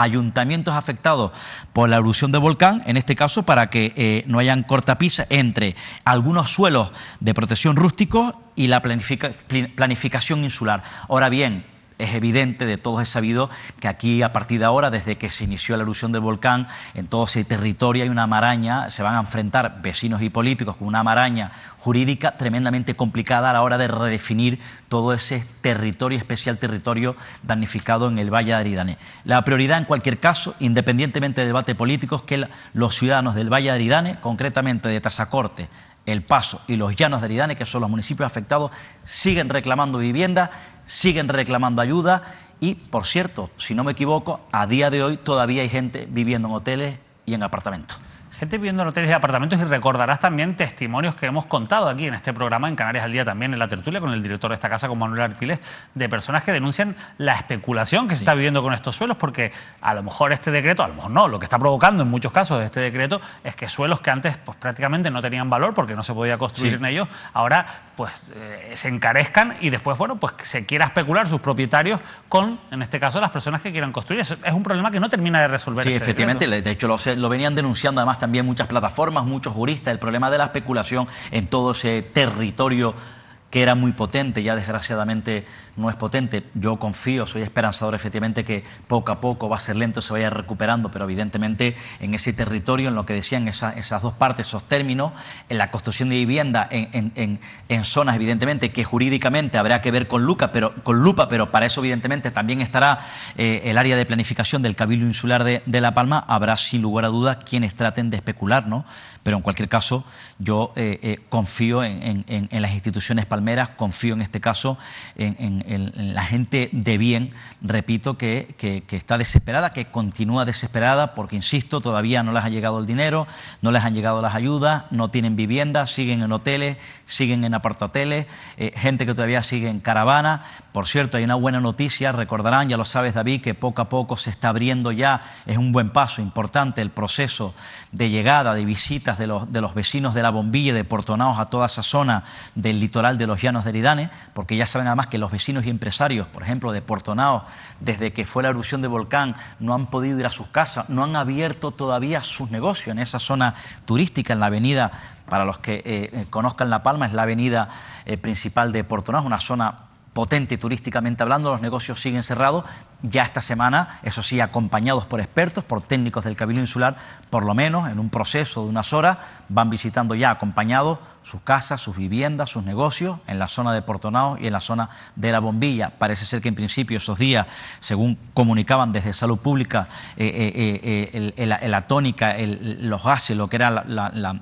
por la erupción del volcán, en este caso para que no hayan cortapisas entre algunos suelos de protección rústicos y la planificación insular. Ahora bien, es evidente, de todos es sabido, que aquí a partir de ahora, desde que se inició la erupción del volcán, en todo ese territorio hay una maraña, se van a enfrentar vecinos y políticos con una maraña jurídica tremendamente complicada a la hora de redefinir todo ese territorio, especial territorio damnificado en el Valle de Aridane. La prioridad, en cualquier caso, independientemente del debate político, es que los ciudadanos del Valle de Aridane, concretamente de Tazacorte, El Paso y los Llanos de Aridane, que son los municipios afectados, siguen reclamando vivienda, siguen reclamando ayuda y, por cierto, si no me equivoco, a día de hoy todavía hay gente viviendo en hoteles y en apartamentos. Gente viviendo en hoteles y apartamentos, y recordarás también testimonios que hemos contado aquí en este programa, en Canarias al Día, también en la tertulia con el director de esta casa, con Manuel Artiles, de personas que denuncian la especulación que se está viviendo con estos suelos, porque a lo mejor este decreto, a lo mejor no, lo que está provocando en muchos casos este decreto es que suelos que antes pues prácticamente no tenían valor porque no se podía construir en ellos, ahora pues se encarezcan y después, bueno, pues se quiera especular sus propietarios con, en este caso, las personas que quieran construir. Eso es un problema que no termina de resolver. Sí, efectivamente, de hecho lo venían denunciando además también muchas plataformas, muchos juristas, el problema de la especulación en todo ese territorio que era muy potente, ya desgraciadamente no es potente. Yo confío, soy esperanzador efectivamente que poco a poco, va a ser lento, se vaya recuperando, pero evidentemente en ese territorio, en lo que decían esas dos partes, esos términos, en la construcción de vivienda en zonas evidentemente que jurídicamente habrá que ver con lupa, pero para eso evidentemente también estará el área de planificación del Cabildo Insular de La Palma. Habrá sin lugar a dudas quienes traten de especular, ¿no? Pero en cualquier caso yo confío en las instituciones palmeras, confío en este caso en la gente de bien, repito, que está desesperada, que continúa desesperada porque, insisto, todavía no les ha llegado el dinero, no les han llegado las ayudas, no tienen vivienda, siguen en hoteles, siguen en apartahoteles, gente que todavía sigue en caravana. Por cierto, hay una buena noticia, recordarán, ya lo sabes David, que poco a poco se está abriendo ya, es un buen paso importante el proceso de llegada, de visitas de los vecinos de La Bombilla, de Portonaos, a toda esa zona del litoral de de los Llanos de Eridane, porque ya saben además que los vecinos y empresarios, por ejemplo, de Portonao, desde que fue la erupción de volcán, no han podido ir a sus casas, no han abierto todavía sus negocios en esa zona turística, en la avenida, para los que conozcan La Palma, es la avenida principal de Portonao, una zona potente turísticamente hablando. Los negocios siguen cerrados. Ya esta semana, eso sí, acompañados por expertos, por técnicos del Cabildo Insular, por lo menos en un proceso de unas horas, van visitando ya acompañados sus casas, sus viviendas, sus negocios en la zona de Portonao y en la zona de La Bombilla. Parece ser que en principio esos días, según comunicaban desde Salud Pública, la tónica, los gases, lo que era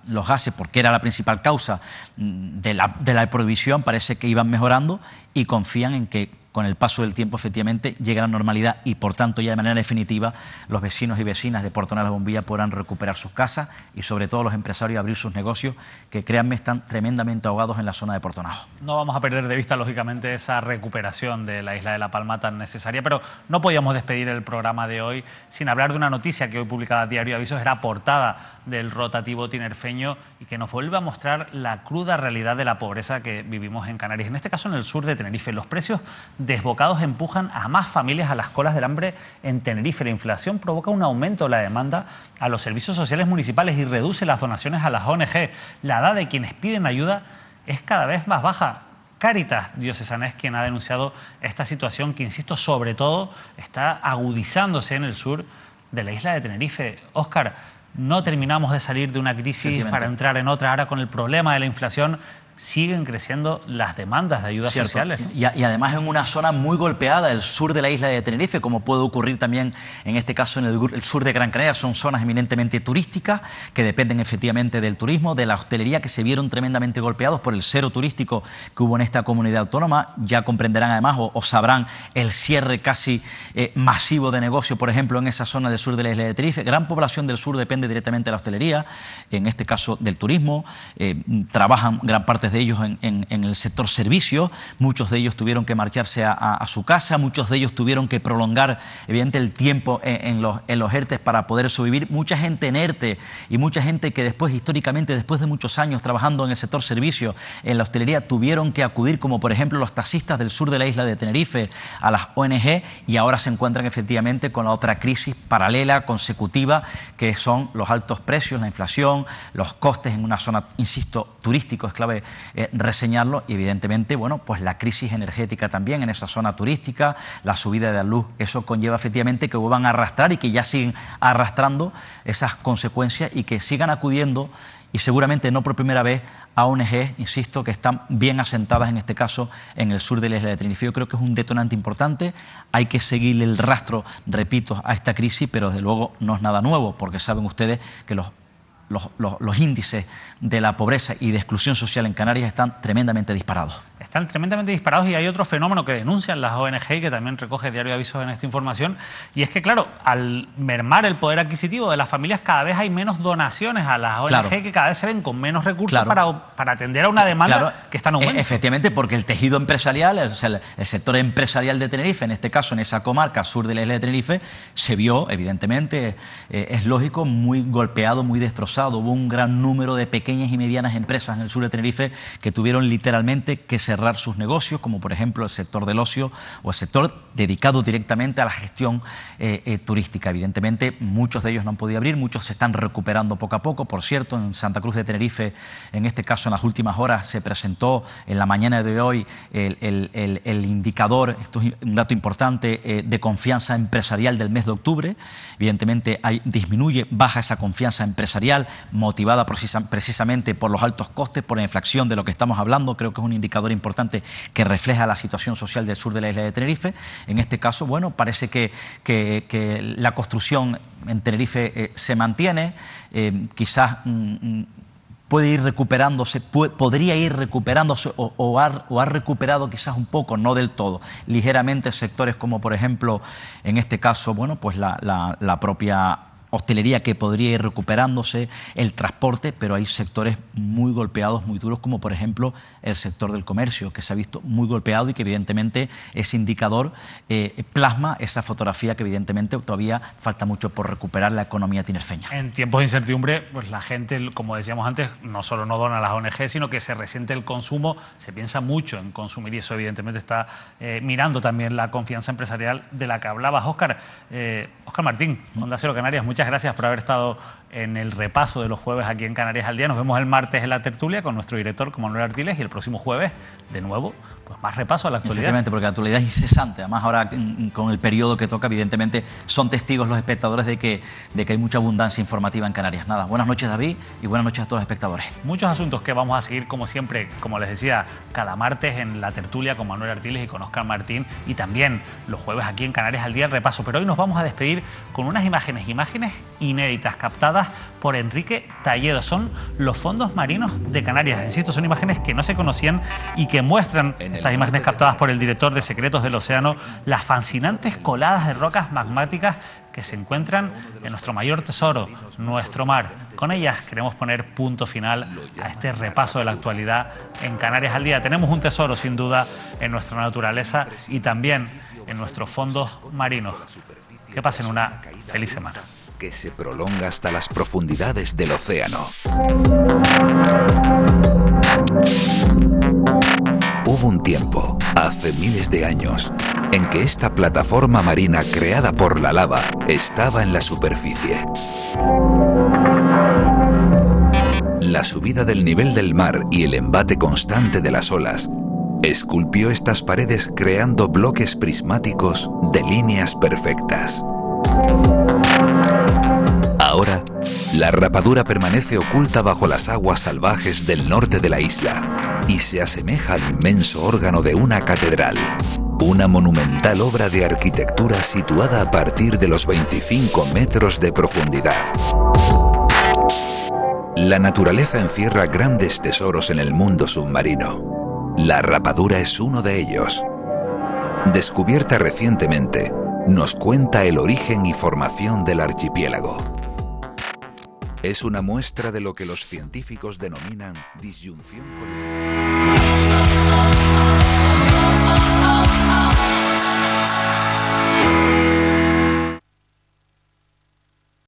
los gases, porque era la principal causa de la prohibición, parece que iban mejorando y confían en que con el paso del tiempo efectivamente llegue a la normalidad y por tanto ya de manera definitiva los vecinos y vecinas de Portonao y La Bombilla podrán recuperar sus casas y sobre todo los empresarios abrir sus negocios que, créanme, están tremendamente ahogados en la zona de Portonao. No vamos a perder de vista lógicamente esa recuperación de la isla de La Palma tan necesaria, pero no podíamos despedir el programa de hoy sin hablar de una noticia que hoy publicaba Diario Avisos, era portada del rotativo tinerfeño y que nos vuelve a mostrar la cruda realidad de la pobreza que vivimos en Canarias, en este caso en el sur de Tenerife. Los precios desbocados empujan a más familias a las colas del hambre en Tenerife. La inflación provoca un aumento de la demanda a los servicios sociales municipales y reduce las donaciones a las ONG. La edad de quienes piden ayuda es cada vez más baja. Cáritas Diocesana es quien ha denunciado esta situación que, insisto, sobre todo está agudizándose en el sur de la isla de Tenerife. Óscar, no terminamos de salir de una crisis para entrar en otra. Ahora con el problema de la inflación siguen creciendo las demandas de ayudas sociales, ¿no? Y además en una zona muy golpeada, el sur de la isla de Tenerife, como puede ocurrir también en este caso en el sur de Gran Canaria. Son zonas eminentemente turísticas que dependen efectivamente del turismo, de la hostelería, que se vieron tremendamente golpeados por el cero turístico que hubo en esta comunidad autónoma. Ya comprenderán además o sabrán el cierre casi masivo de negocio, por ejemplo, en esa zona del sur de la isla de Tenerife. Gran población del sur depende directamente de la hostelería, en este caso del turismo. Trabajan gran parte de ellos en el sector servicio. Muchos de ellos tuvieron que marcharse a su casa, muchos de ellos tuvieron que prolongar evidentemente el tiempo en los ERTEs para poder sobrevivir. Mucha gente en ERTE y mucha gente que después, históricamente, después de muchos años trabajando en el sector servicio, en la hostelería, tuvieron que acudir, como por ejemplo los taxistas del sur de la isla de Tenerife, a las ONG, y ahora se encuentran efectivamente con la otra crisis paralela, consecutiva, que son los altos precios, la inflación, los costes en una zona, insisto, turístico, es clave reseñarlo, y evidentemente, bueno, pues la crisis energética también en esa zona turística, la subida de la luz. Eso conlleva efectivamente que vuelvan a arrastrar y que ya siguen arrastrando esas consecuencias y que sigan acudiendo, y seguramente no por primera vez, a ONG, insisto, que están bien asentadas en este caso en el sur de la isla de Tenerife. Yo creo que es un detonante importante. Hay que seguirle el rastro, repito, a esta crisis, pero desde luego no es nada nuevo, porque saben ustedes que los índices de la pobreza y de exclusión social en Canarias están tremendamente disparados. Están tremendamente disparados, y hay otro fenómeno que denuncian las ONG y que también recoge Diario de Avisos en esta información, y es que, claro, al mermar el poder adquisitivo de las familias, cada vez hay menos donaciones a las ONG, que cada vez se ven con menos recursos para atender a una demanda que está en aumento. Efectivamente, porque el tejido empresarial, el sector empresarial de Tenerife, en este caso en esa comarca sur de la isla de Tenerife, se vio, evidentemente, es lógico, muy golpeado, muy destrozado. Hubo un gran número de pequeñas y medianas empresas en el sur de Tenerife que tuvieron literalmente que cerrar sus negocios, como por ejemplo el sector del ocio o el sector dedicado directamente a la gestión turística. Evidentemente, muchos de ellos no han podido abrir, muchos se están recuperando poco a poco. Por cierto, en Santa Cruz de Tenerife, en este caso en las últimas horas, se presentó en la mañana de hoy el indicador, esto es un dato importante, de confianza empresarial del mes de octubre. Evidentemente baja esa confianza empresarial, motivada precisamente por los altos costes, por la inflación de lo que estamos hablando. Creo que es un indicador importante que refleja la situación social del sur de la isla de Tenerife. En este caso, bueno, parece que la construcción en Tenerife se mantiene, quizás puede ir recuperándose, podría ir recuperándose o ha recuperado quizás un poco, no del todo, ligeramente sectores como por ejemplo, en este caso, bueno, pues la propia hostelería que podría ir recuperándose, el transporte, pero hay sectores muy golpeados, muy duros, como por ejemplo el sector del comercio, que se ha visto muy golpeado y que evidentemente ese indicador plasma esa fotografía que evidentemente todavía falta mucho por recuperar la economía tinerfeña. En tiempos de incertidumbre, pues la gente, como decíamos antes, no solo no dona a las ONG, sino que se resiente el consumo, se piensa mucho en consumir y eso evidentemente está mirando también la confianza empresarial de la que hablabas. Óscar Martín, Onda Cero Canarias, muchas gracias por haber estado en el repaso de los jueves aquí en Canarias al Día. Nos vemos el martes en la tertulia con nuestro director, con Manuel Artiles, y el próximo jueves, de nuevo, pues más repaso a la actualidad. Efectivamente, porque la actualidad es incesante. Además, ahora con el periodo que toca, evidentemente, son testigos los espectadores de que hay mucha abundancia informativa en Canarias. Nada, buenas noches, David, y buenas noches a todos los espectadores. Muchos asuntos que vamos a seguir, como siempre, como les decía, cada martes en la tertulia con Manuel Artiles y con Óscar Martín, y también los jueves aquí en Canarias al Día, el repaso. Pero hoy nos vamos a despedir con unas imágenes inéditas captadas por Enrique Talledo. Son los fondos marinos de Canarias. Insisto, son imágenes que no se conocían y que muestran, estas imágenes captadas por el director de Secretos del Océano, las fascinantes coladas de rocas magmáticas que se encuentran en nuestro mayor tesoro, nuestro mar. Con ellas queremos poner punto final a este repaso de la actualidad en Canarias al Día. Tenemos un tesoro, sin duda, en nuestra naturaleza y también en nuestros fondos marinos. Que pasen una feliz semana. Que se prolonga hasta las profundidades del océano. Hubo un tiempo, hace miles de años, en que esta plataforma marina creada por la lava estaba en la superficie. La subida del nivel del mar y el embate constante de las olas esculpió estas paredes creando bloques prismáticos de líneas perfectas. Ahora, la rapadura permanece oculta bajo las aguas salvajes del norte de la isla y se asemeja al inmenso órgano de una catedral, una monumental obra de arquitectura situada a partir de los 25 metros de profundidad. La naturaleza encierra grandes tesoros en el mundo submarino. La rapadura es uno de ellos. Descubierta recientemente, nos cuenta el origen y formación del archipiélago. Es una muestra de lo que los científicos denominan disyunción columnar.